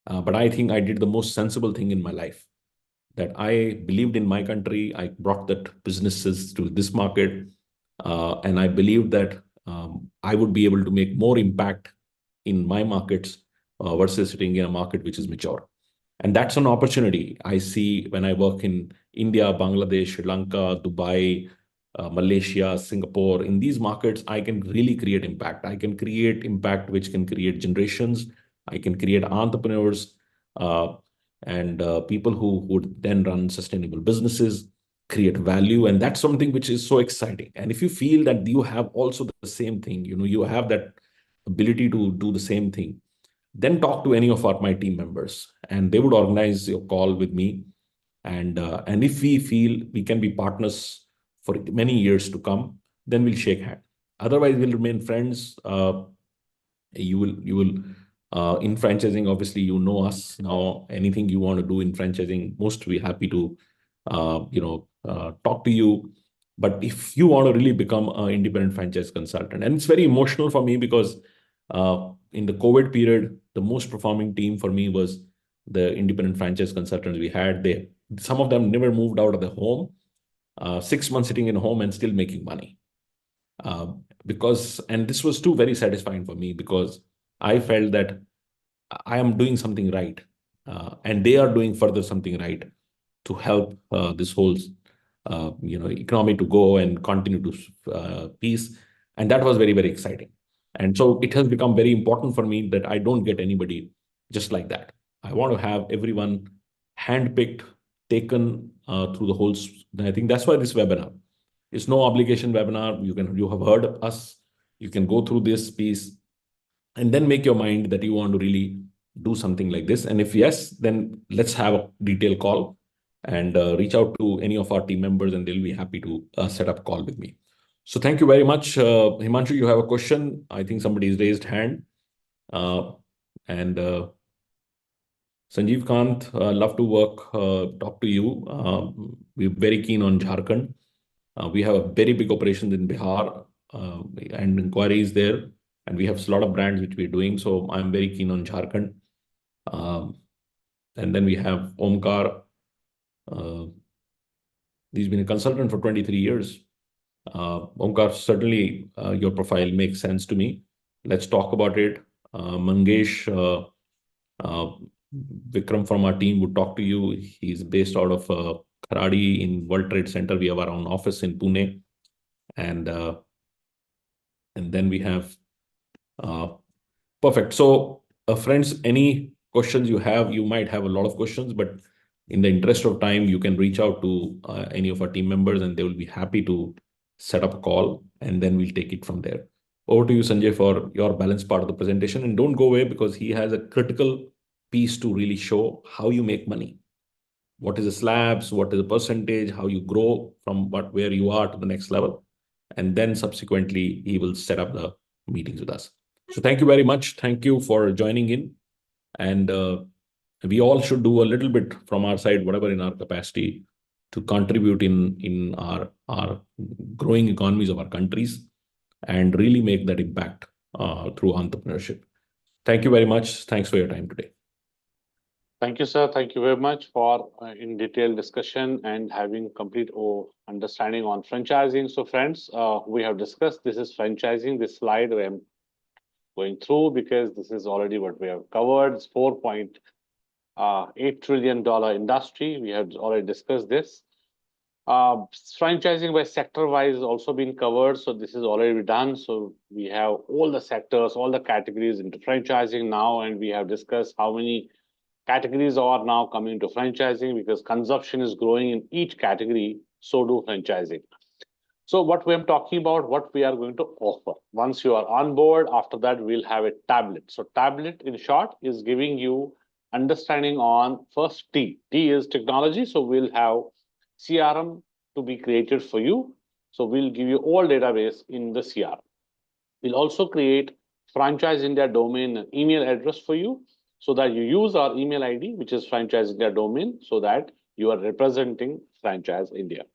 But I think I did the most sensible thing in my life, that I believed in my country. I brought that businesses to this market, and I believed that I would be able to make more impact in my markets versus sitting in a market which is mature. And that's an opportunity I see when I work in India, Bangladesh, Sri Lanka, Dubai, Malaysia, Singapore. In these markets, I can really create impact. I can create impact which can create generations. I can create entrepreneurs and people who would then run sustainable businesses, create value. And that's something which is so exciting. And if you feel that you have also the same thing, you have that ability to do the same thing, then talk to any of my team members, and they would organize a call with me. And if we feel we can be partners for many years to come, then we'll shake hands. Otherwise, we'll remain friends. You will in franchising, obviously, us now. Anything you want to do in franchising, most we happy to talk to you. But if you want to really become an independent franchise consultant, and it's very emotional for me, because in the COVID period, the most performing team for me was the independent franchise consultants we had. Some of them never moved out of the home, 6 months sitting in home and still making money. And this was too very satisfying for me, because I felt that I am doing something right, and they are doing further something right to help this whole economy to go and continue to peace. And that was very, very exciting. And so it has become very important for me that I don't get anybody just like that. I want to have everyone handpicked, taken through the whole. I think that's why this webinar. It's no obligation webinar. You have heard us. You can go through this piece and then make your mind that you want to really do something like this. And if yes, then let's have a detailed call and reach out to any of our team members, and they'll be happy to set up a call with me. So thank you very much. Himanshu, you have a question? I think somebody's raised hand. And Sanjeev Kant, love to talk to you. We're very keen on Jharkhand. We have a very big operation in Bihar and inquiries there. And we have a lot of brands which we're doing. So I'm very keen on Jharkhand. And then we have Omkar. He's been a consultant for 23 years. Omkar, certainly your profile makes sense to me. Let's talk about it. Mangesh, uh, Vikram from our team would talk to you. He's based out of Kharadi in World Trade Center. We have our own office in Pune. And then we have perfect. So, friends, any questions you have, you might have a lot of questions, but in the interest of time, you can reach out to any of our team members and they will be happy to set up a call and then we'll take it from there. Over to you, Sanjay, for your balance part of the presentation. And don't go away because he has a critical piece to really show how you make money. What is the slabs? What is the percentage? How you grow from where you are to the next level. And then subsequently, he will set up the meetings with us. So thank you very much. Thank you for joining in. And we all should do a little bit from our side, whatever in our capacity, to contribute in our growing economies of our countries and really make that impact through entrepreneurship. Thank you very much. Thanks for your time today. Thank you, sir. Thank you very much for in detailed discussion and having complete understanding on franchising. So, friends, we have discussed this is franchising. This slide where I'm going through because this is already what we have covered. It's $4.8 trillion industry. We have already discussed this. Franchising by sector-wise has also been covered. So this is already done. So we have all the sectors, all the categories into franchising now, and we have discussed how many categories are now coming into franchising because consumption is growing in each category. So do franchising. So what we are talking about, what we are going to offer. Once you are on board, after that, we'll have a tablet. So tablet, in short, is giving you understanding on first T. T is technology. So we'll have CRM to be created for you. So we'll give you all database in the CRM. We'll also create Franchise India domain and email address for you so that you use our email ID, which is Franchise India domain, so that you are representing Franchise India.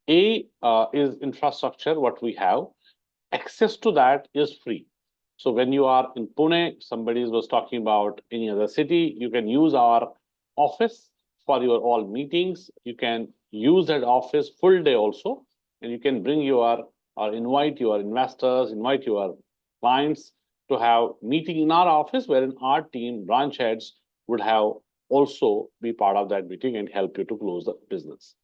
A is infrastructure, what we have. Access to that is free. So when you are in Pune, somebody was talking about any other city, you can use our office for your all meetings. You can use that office full day also, and you can bring your or invite your investors, invite your clients to have meeting in our office, wherein our team, branch heads, would have also be part of that meeting and help you to close the business.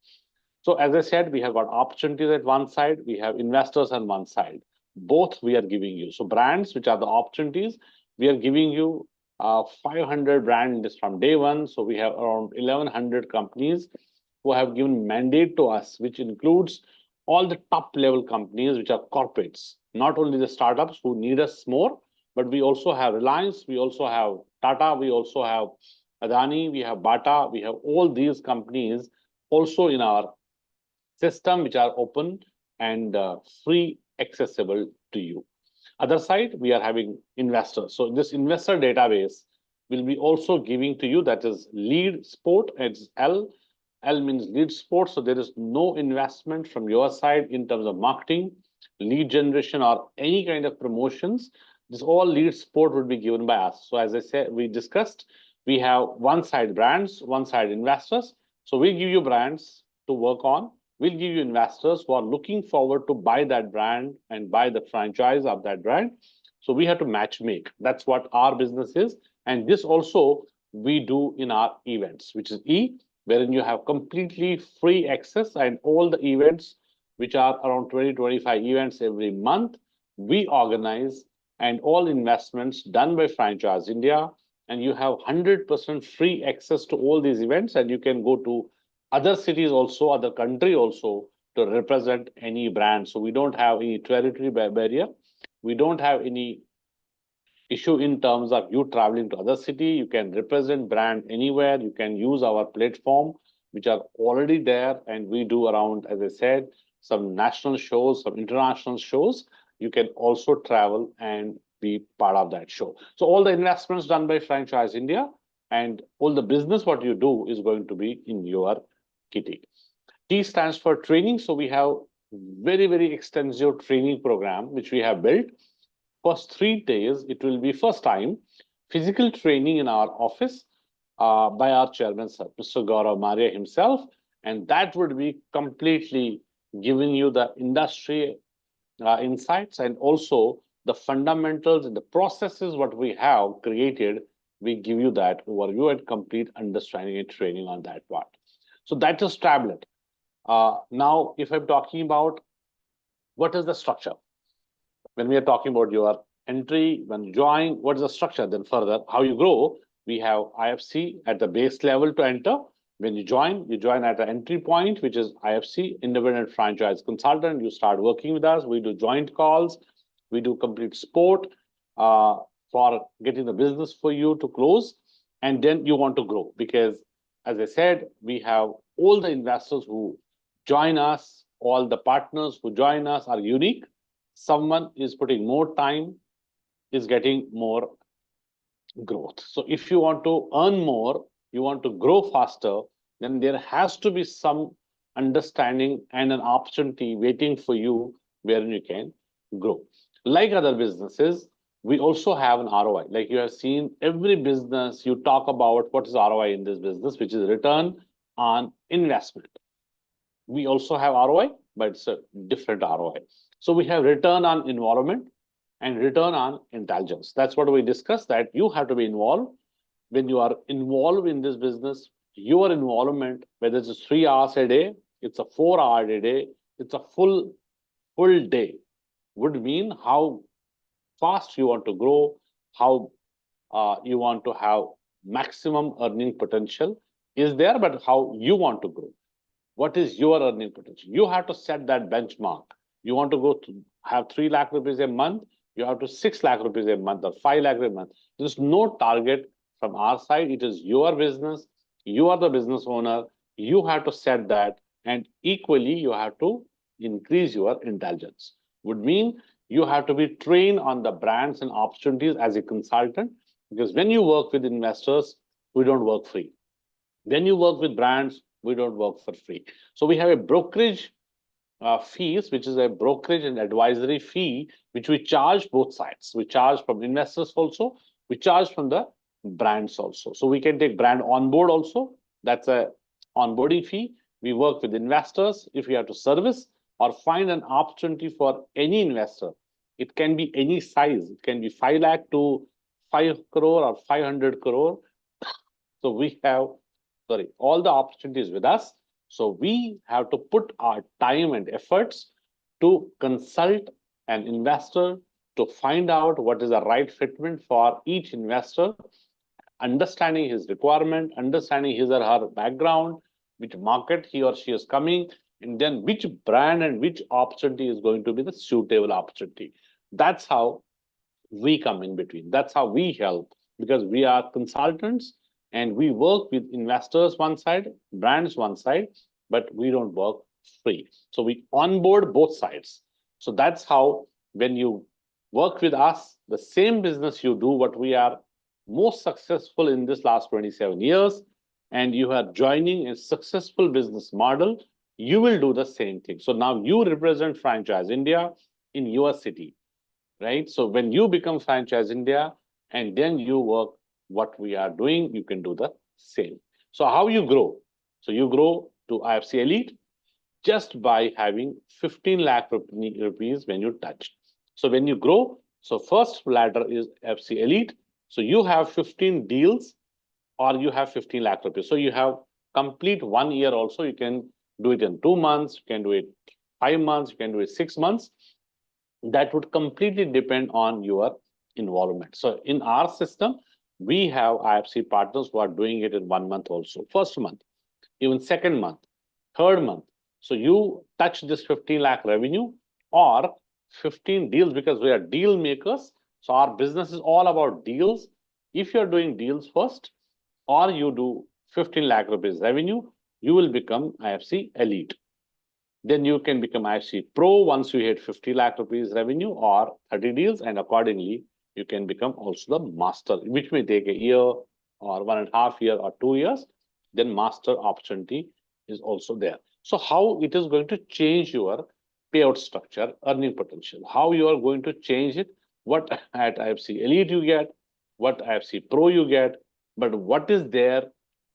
So as I said, we have got opportunities at one side, we have investors on one side. Both we are giving you. So brands, which are the opportunities, we are giving you 500 brands from day one. So we have around 1,100 companies who have given mandate to us, which includes all the top level companies, which are corporates, not only the startups who need us more, but we also have Reliance, we also have Tata, we also have Adani, we have Bata, we have all these companies also in our system, which are open and free accessible to you. Other side, we are having investors. So this investor database will be also giving to you, that is lead sport. It's L. L means lead sport. So there is no investment from your side in terms of marketing, lead generation, or any kind of promotions. This all lead sport would be given by us. So as I said, we discussed, we have one side brands, one side investors. So we give you brands to work on. We'll give you investors who are looking forward to buy that brand and buy the franchise of that brand. So we have to match make. That's what our business is. And this also we do in our events, which is E, wherein you have completely free access and all the events, which are around 20-25 events every month, we organize, and all investments done by Franchise India. And you have 100% free access to all these events, and you can go to other cities also, other country also, to represent any brand. So we don't have any territory barrier. We don't have any issue in terms of you traveling to other city. You can represent brand anywhere. You can use our platform, which are already there. And we do around, as I said, some national shows, some international shows. You can also travel and be part of that show. So all the investments done by Franchise India and all the business what you do is going to be in your kitty. T stands for training. So we have very, very extensive training program, which we have built. first 3 days, it will be first time physical training in our office by our chairman, sir, Mr. Gaurav Maria himself. And that would be completely giving you the industry insights and also the fundamentals and the processes what we have created. We give you that overview and complete understanding and training on that part. So that is tablet. Now, if I'm talking about what is the structure, when we are talking about your entry, when you join, what is the structure? Then further, how you grow, we have IFC at the base level to enter. When you join at the entry point, which is IFC, independent franchise consultant. You start working with us. We do joint calls. We do complete support for getting the business for you to close. And then you want to grow because, as I said, we have all the investors who join us, all the partners who join us are unique. Someone is putting more time, is getting more growth. So if you want to earn more, you want to grow faster, then there has to be some understanding and an opportunity waiting for you where you can grow. Like other businesses, we also have an ROI. Like you have seen every business, you talk about what is ROI in this business, which is return on investment. We also have ROI, but it's a different ROI. So we have return on involvement and return on intelligence. That's what we discussed, that you have to be involved. When you are involved in this business, your involvement, whether it's 3 hours a day, it's a 4 hour a day, it's a full day, would mean how fast you want to grow, how you want to have maximum earning potential is there, but how you want to grow. What is your earning potential? You have to set that benchmark. You want to go to have 3 lakh rupees a month, you have to 6 lakh rupees a month or 5 lakh a month. There's no target from our side. It is your business. You are the business owner. You have to set that. And equally, you have to increase your intelligence. Would mean you have to be trained on the brands and opportunities as a consultant. Because when you work with investors, we don't work free. When you work with brands, we don't work for free. So we have a brokerage fees, which is a brokerage and advisory fee, which we charge both sides. We charge from investors also. We charge from the brands also. So we can take brand on board also. That's a onboarding fee. We work with investors if we have to service or find an opportunity for any investor. It can be any size. It can be 5 lakh to 5 crore or 500 crore. So we have, all the opportunities with us. So we have to put our time and efforts to consult an investor to find out what is the right fitment for each investor, understanding his requirement, understanding his or her background, which market he or she is coming, and then which brand and which opportunity is going to be the suitable opportunity. That's how we come in between. That's how we help, because we are consultants and we work with investors one side, brands one side, but we don't work free. So we onboard both sides. So that's how when you work with us, the same business you do, what we are most successful in this last 27 years, and you are joining a successful business model, you will do the same thing. So now you represent Franchise India in your city, right? So when you become Franchise India and then you work what we are doing, you can do the same. So how you grow? So you grow to IFC Elite just by having 15 lakh rupees when you touch. So when you grow, so first ladder is IFC Elite. So you have 15 deals or you have 15 lakh rupees. So you have complete 1 year also. You can do it in 2 months, you can do it 5 months, you can do it 6 months. That would completely depend on your involvement. So in our system, we have IFC partners who are doing it in 1 month also, first month, even second month, third month. So you touch this 15 lakh revenue or 15 deals, because we are deal makers. So our business is all about deals. If you're doing deals first or you do 15 lakh rupees revenue, you will become IFC Elite. Then you can become IFC Pro once you hit 50 lakh rupees revenue or 30 deals, and accordingly, you can become also the master, which may take a year or 1.5 years or 2 years. Then master opportunity is also there. So how it is going to change your payout structure, earning potential, how you are going to change it, what at IFC Elite you get, what IFC Pro you get, but what is there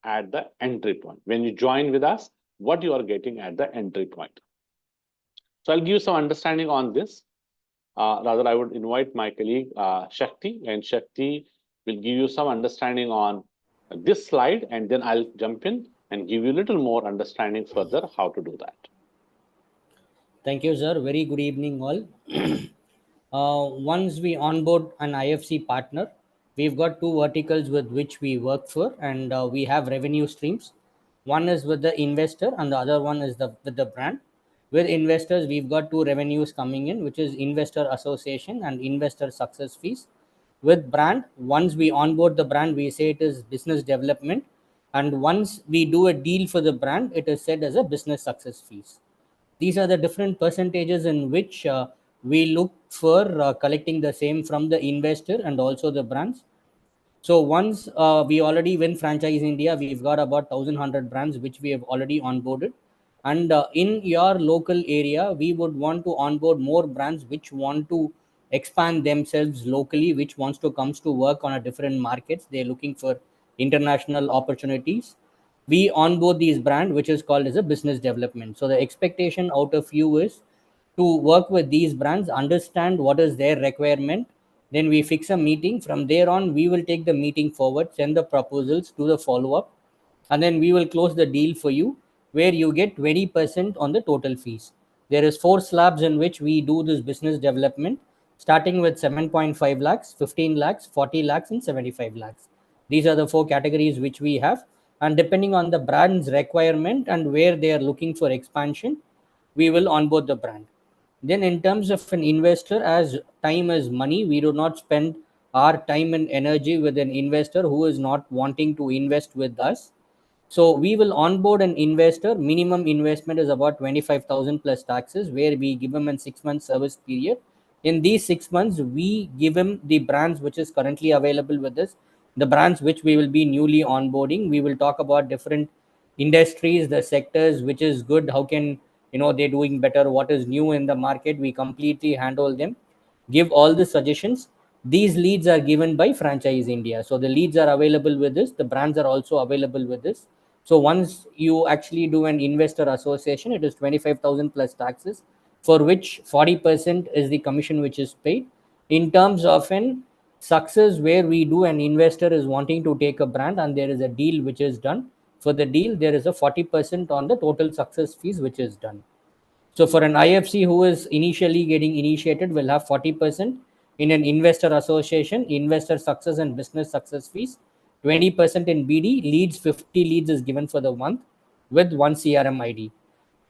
at the entry point. When you join with us, what you are getting at the entry point. So I'll give you some understanding on this. Rather, I would invite my colleague Shakti, and Shakti will give you some understanding on this slide, and then I'll jump in and give you a little more understanding further how to do that. Thank you, sir. Very good evening, all. Once we onboard an IFC partner, we've got two verticals with which we work for, and we have revenue streams. One is with the investor, and the other one is with the brand. With investors, we've got two revenues coming in, which is investor association and investor success fees. With brand, once we onboard the brand, we say it is business development, and once we do a deal for the brand, it is said as a business success fees. These are the different percentages in which we look for collecting the same from the investor and also the brands. So once we already win Franchise India, we've got about 1,100 brands which we have already onboarded. And in your local area, we would want to onboard more brands which want to expand themselves locally, which wants to comes to work on a different markets. They're looking for international opportunities. We onboard these brand, which is called as a business development. So the expectation out of you is to work with these brands, understand what is their requirement, then we fix a meeting. From there on, we will take the meeting forward, send the proposals, do the follow-up, and then we will close the deal for you, where you get 20% on the total fees. There is 4 slabs in which we do this business development, starting with 7.5 lakhs, 15 lakhs, 40 lakhs, and 75 lakhs. These are the 4 categories which we have, and depending on the brand's requirement and where they are looking for expansion, we will onboard the brand. Then in terms of an investor, as time is money, we do not spend our time and energy with an investor who is not wanting to invest with us. So we will onboard an investor. Minimum investment is about 25,000 plus taxes, where we give him a 6-month service period. In these 6 months, we give him the brands which is currently available with us, the brands which we will be newly onboarding. We will talk about different industries, the sectors, which is good, how can they're doing better, what is new in the market. We completely handle them, give all the suggestions. These leads are given by Franchise India. So the leads are available with this, the brands are also available with this. So once you actually do an investor association, it is 25,000 plus taxes, for which 40% is the commission which is paid. In terms of an success, where we do, an investor is wanting to take a brand and there is a deal which is done. For the deal, there is a 40% on the total success fees which is done. So for an IFC who is initially getting initiated, will have 40%. In an investor association, investor success and business success fees, 20% in BD. Leads, 50 leads is given for the month with 1 CRM ID.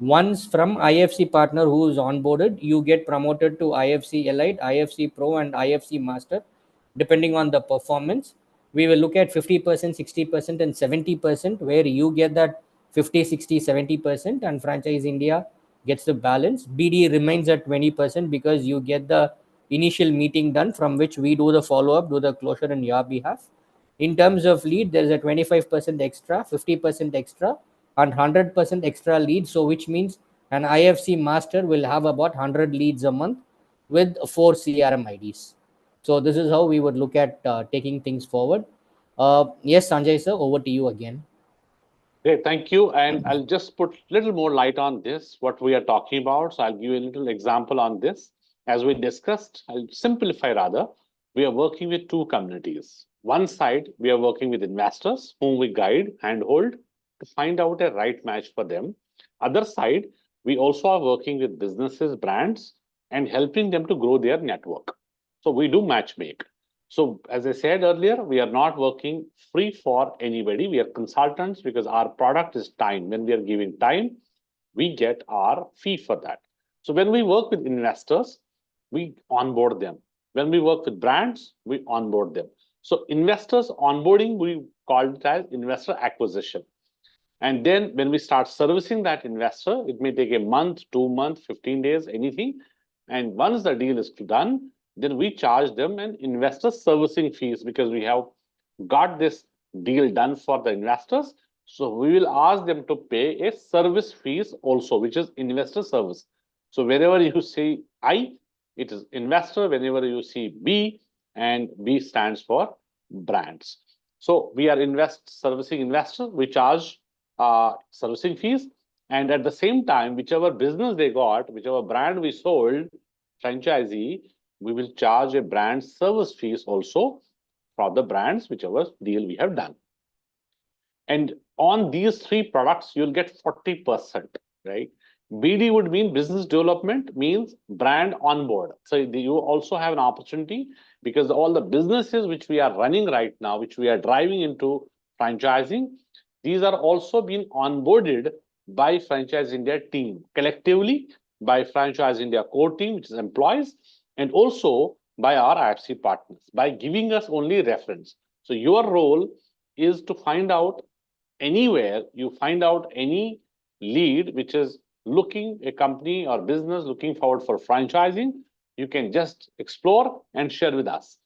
Once from IFC partner who is onboarded, you get promoted to IFC Elite, IFC Pro, and IFC Master, depending on the performance. We will look at 50%, 60%, and 70%, where you get that 50, 60, 70%, and Franchise India gets the balance. BD remains at 20% because you get the initial meeting done, from which we do the follow-up, do the closure on your behalf. In terms of lead, there is a 25% extra, 50% extra, and 100% extra leads. So which means an IFC master will have about 100 leads a month with 4 CRM IDs. So this is how we would look at taking things forward. Yes, Sanjay sir, over to you again. Great, thank you. And I'll just put a little more light on this, what we are talking about. So I'll give you a little example on this. As we discussed, I'll simplify rather. We are working with 2 communities. One side, we are working with investors whom we guide, handhold to find out a right match for them. Other side, we also are working with businesses, brands, and helping them to grow their network. So we do matchmake. So as I said earlier, we are not working free for anybody. We are consultants because our product is time. When we are giving time, we get our fee for that. So when we work with investors, we onboard them. When we work with brands, we onboard them. So investors onboarding, we call it as investor acquisition. And then when we start servicing that investor, it may take a month, 2 months, 15 days, anything. And once the deal is done, then we charge them an investor servicing fees because we have got this deal done for the investors. So we will ask them to pay a service fees also, which is investor service. So wherever you say I, it is investor whenever you see B, and B stands for brands. So we are servicing investor, we charge servicing fees, and at the same time, whichever business they got, whichever brand we sold, franchisee, we will charge a brand service fees also for the brands, whichever deal we have done. And on these three products, you'll get 40%, right? BD would mean business development, means brand on board. So you also have an opportunity, because all the businesses which we are running right now, which we are driving into franchising, these are also being onboarded by Franchise India team, collectively by Franchise India core team, which is employees, and also by our IFC partners, by giving us only reference. So your role is to find out anywhere you find out any lead which is looking, a company or business looking forward for franchising, you can just explore and share with us.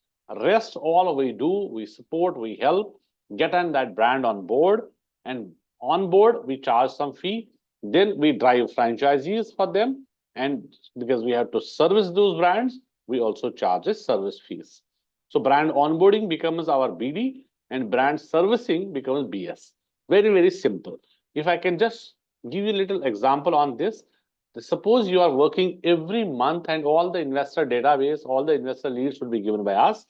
Rest all we do, we support, we help, get on that brand on board, and on board we charge some fee. Then we drive franchisees for them, and because we have to service those brands, we also charge service fees. So brand onboarding becomes our BD, and brand servicing becomes BS. Very, very simple. If I can just give you a little example on this. Suppose you are working every month and all the investor database, all the investor leads will be given by us.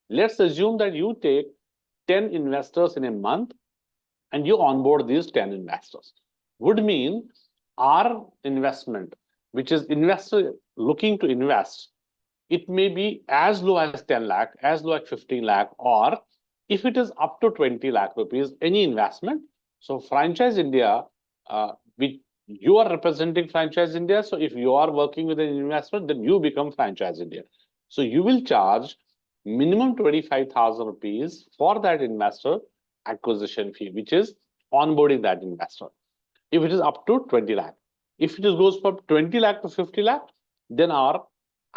Let's assume that you take 10 investors in a month and you onboard these 10 investors. Would mean our investment, which is investor looking to invest, it may be as low as 10 lakh, as low as 15 lakh, or if it is up to 20 lakh rupees, any investment. So Franchise India, you are representing Franchise India. So if you are working with an investor, then you become Franchise India. So you will charge minimum 25,000 rupees for that investor acquisition fee, which is onboarding that investor. If it is up to 20 lakh, if it goes from 20 lakh to 50 lakh, then our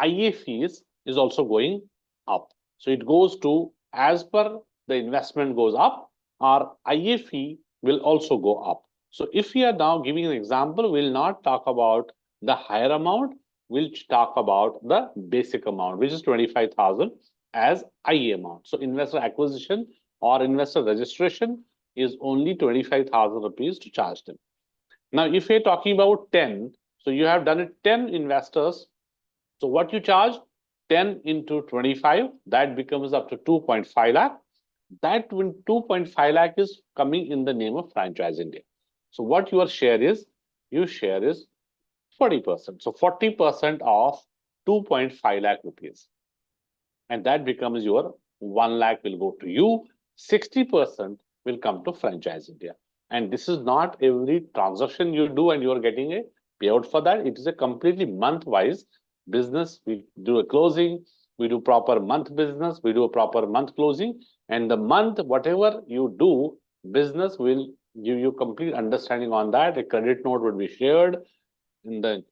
IA fees is also going up. So it goes to, as per the investment goes up, our IA fee will also go up. So if we are now giving an example, we'll not talk about the higher amount, we'll talk about the basic amount, which is 25,000 as IA amount. So investor acquisition or investor registration is only 25,000 rupees to charge them. Now, if you're talking about 10, so you have done it 10 investors. So what you charge, 10 into 25, that becomes up to 2.5 lakh. That 2.5 lakh is coming in the name of Franchise India. So what your share is, 40%. So 40% of 2.5 lakh rupees. And that becomes your 1 lakh will go to you, 60% will come to Franchise India. And this is not every transaction you do and you are getting a payout for that. It is a completely month-wise business. We do a closing, we do proper month business, we do a proper month closing, and the month, whatever you do, business will give you complete understanding on that. A credit note would be shared in the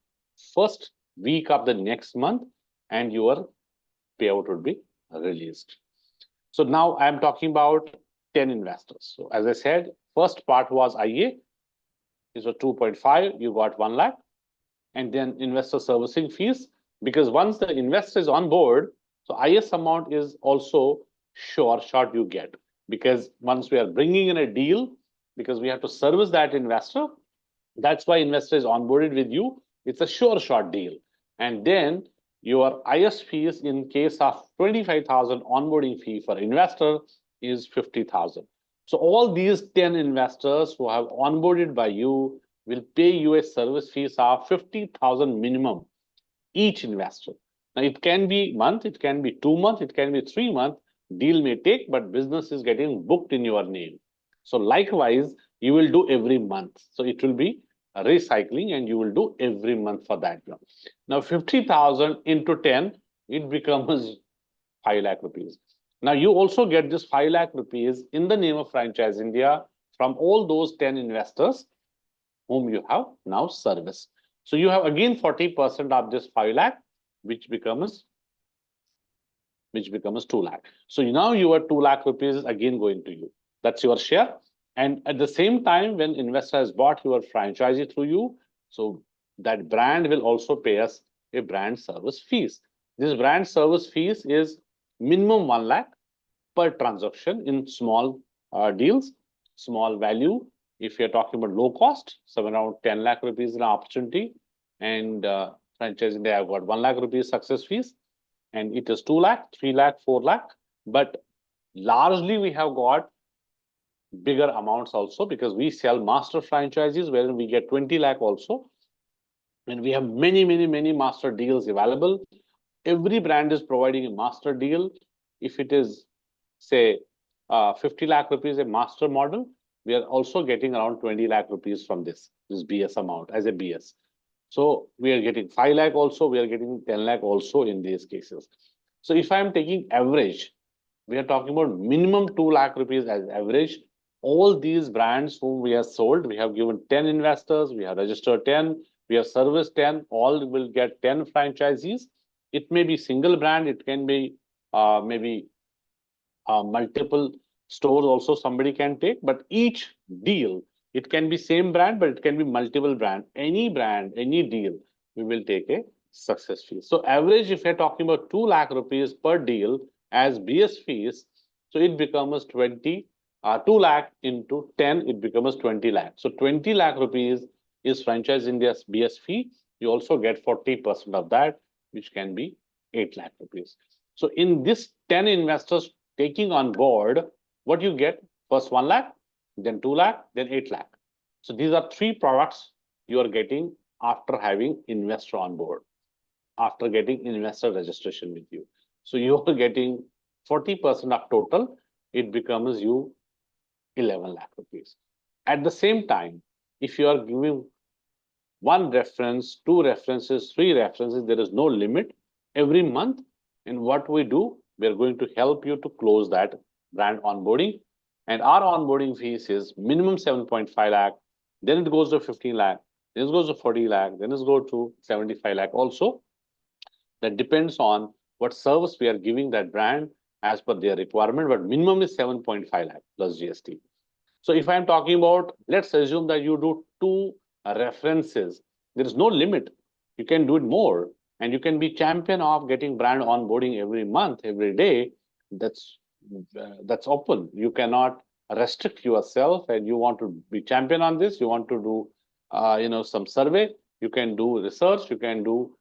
first week of the next month, and your payout would be released. So now I'm talking about 10 investors. So as I said, first part was IA, is a 2.5, you got 1 lakh, and then investor servicing fees, because once the investor is on board, so IS amount is also short you get, because once we are bringing in a deal, because we have to service that investor, that's why investor is onboarded with you. It's a short deal. And then your IS fees in case of 25,000 onboarding fee for investor is 50,000. So all these 10 investors who have onboarded by you will pay you a service fees of 50,000 minimum each investor. Now it can be month, it can be 2 months, it can be 3 months. Deal may take, but business is getting booked in your name. So likewise, you will do every month. So it will be a recycling, and you will do every month for that. Now 50,000 into 10, it becomes 5 lakh rupees. Now you also get this 5 lakh rupees in the name of Franchise India from all those 10 investors whom you have now serviced. So you have again 40% of this 5 lakh, which becomes 2 lakh. So now your 2 lakh rupees is again going to you. That's your share. And at the same time, when investor has bought your franchisee through you, so that brand will also pay us a brand service fees. This brand service fees is minimum 1 lakh per transaction in small deals, small value. If you're talking about low cost, so around 10 lakh rupees an opportunity, and franchising they have got 1 lakh rupees success fees, and it is 2 lakh, 3 lakh, 4 lakh. But largely we have got bigger amounts also because we sell master franchises wherein we get 20 lakh also. And we have many master deals available. Every brand is providing a master deal. If it is, say, 50 lakh rupees a master model, we are also getting around 20 lakh rupees from this BS amount as a BS. So we are getting 5 lakh also, we are getting 10 lakh also in these cases. So if I am taking average, we are talking about minimum 2 lakh rupees as average. All these brands whom we have sold, we have given 10 investors, we have registered 10, we have serviced 10, all will get 10 franchisees. It may be single brand, it can be maybe multiple stores also somebody can take, but each deal, it can be same brand, but it can be multiple brand. Any brand, any deal, we will take a success fee. So average, if you're talking about 2 lakh rupees per deal as BS fees, so it becomes 2 lakh into 10, it becomes 20 lakh. So 20 lakh rupees is Franchise India's BS fee. You also get 40% of that, which can be 8 lakh rupees. So in this 10 investors taking on board, what you get? First 1 lakh, then 2 lakh, then 8 lakh. So these are 3 products you are getting after having investor on board, after getting investor registration with you. So you are getting 40% of total, it becomes you 11 lakh rupees. At the same time, if you are giving 1 reference, 2 references, 3 references, there is no limit every month. And what we do, we are going to help you to close that brand onboarding. And our onboarding fees is minimum 7.5 lakh, then it goes to 15 lakh, then it goes to 40 lakh, then it goes to 75 lakh also. That depends on what service we are giving that brand as per their requirement, but minimum is 7.5 lakh plus GST. So if I'm talking about, let's assume that you do 2 references, there is no limit. You can do it more, and you can be champion of getting brand onboarding every month, every day. That's open. You cannot restrict yourself, and you want to be champion on this. You want to do, some survey. You can do research. You can do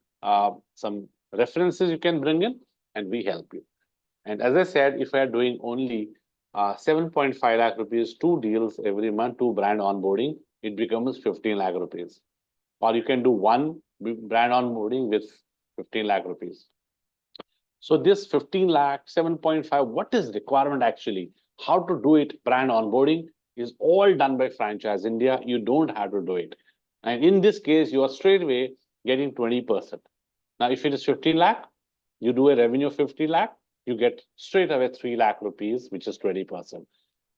some references. You can bring in, and we help you. And as I said, if I are doing only 7.5 lakh rupees, 2 deals every month, 2 brand onboarding, it becomes 15 lakh rupees. Or you can do 1 brand onboarding with 15 lakh rupees. So this 15 lakh, 7.5, what is requirement actually? How to do it, brand onboarding is all done by Franchise India. You don't have to do it. And in this case, you are straight away getting 20%. Now, if it is 15 lakh, you do a revenue of 50 lakh, you get straight away 3 lakh rupees, which is 20%.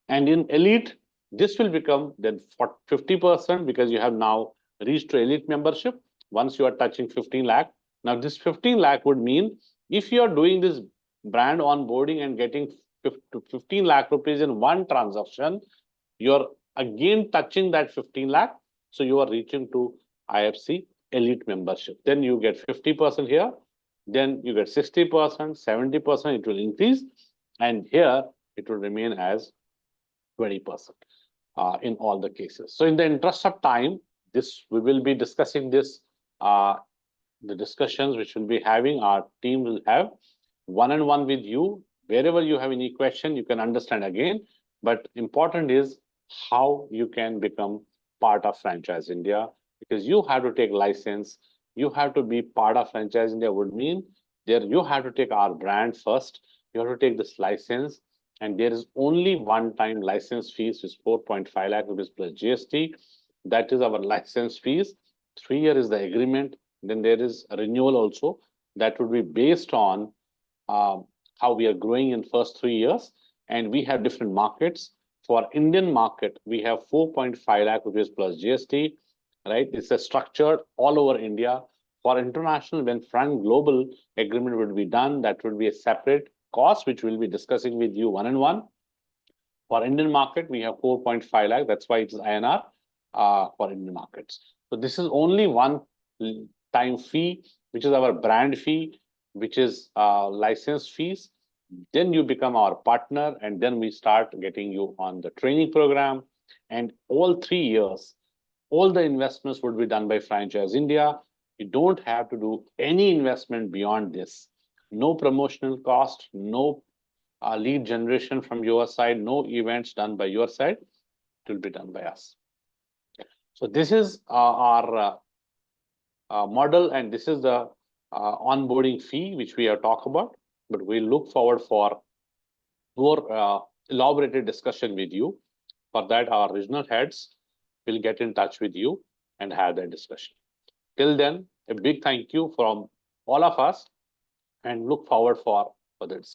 And in elite, this will become then 50% because you have now reached to elite membership. Once you are touching 15 lakh, now this 15 lakh would mean if you are doing this brand onboarding and getting 15 lakh rupees in 1 transaction, you're again touching that 15 lakh. So you are reaching to IFC elite membership. Then you get 50% here. Then you get 60%, 70%, it will increase. And here it will remain as 20% in all the cases. So in the interest of time, we will be discussing this, the discussions which we'll be having, our team will have one-on-one with you. Wherever you have any question, you can understand again. But important is how you can become part of Franchise India, because you have to take license. You have to be part of Franchise India would mean there you have to take our brand first. You have to take this license, and there is only one-time license fees, is 4.5 lakh rupees plus GST. That is our license fees. 3 years is the agreement. Then there is a renewal also. That would be based on how we are growing in first 3 years. And we have different markets. For Indian market, we have 4.5 lakh rupees plus GST, right? It's a structured all over India. For international, when Frank Global agreement would be done, that would be a separate cost, which we'll be discussing with you one-on-one. For Indian market, we have 4.5 lakh. That's why it's INR for Indian markets. So this is only one time fee, which is our brand fee. which is license fees. Then you become our partner, and then we start getting you on the training program. And all 3 years, all the investments would be done by Franchise India. You don't have to do any investment beyond this. No promotional cost, no lead generation from your side, no events done by your side. It will be done by us. So this is our model, and this is the onboarding fee which we have talked about. But we look forward for more elaborated discussion with you. For that, our regional heads will get in touch with you and have that discussion. Till then, a big thank you from all of us, and look forward for further discussion.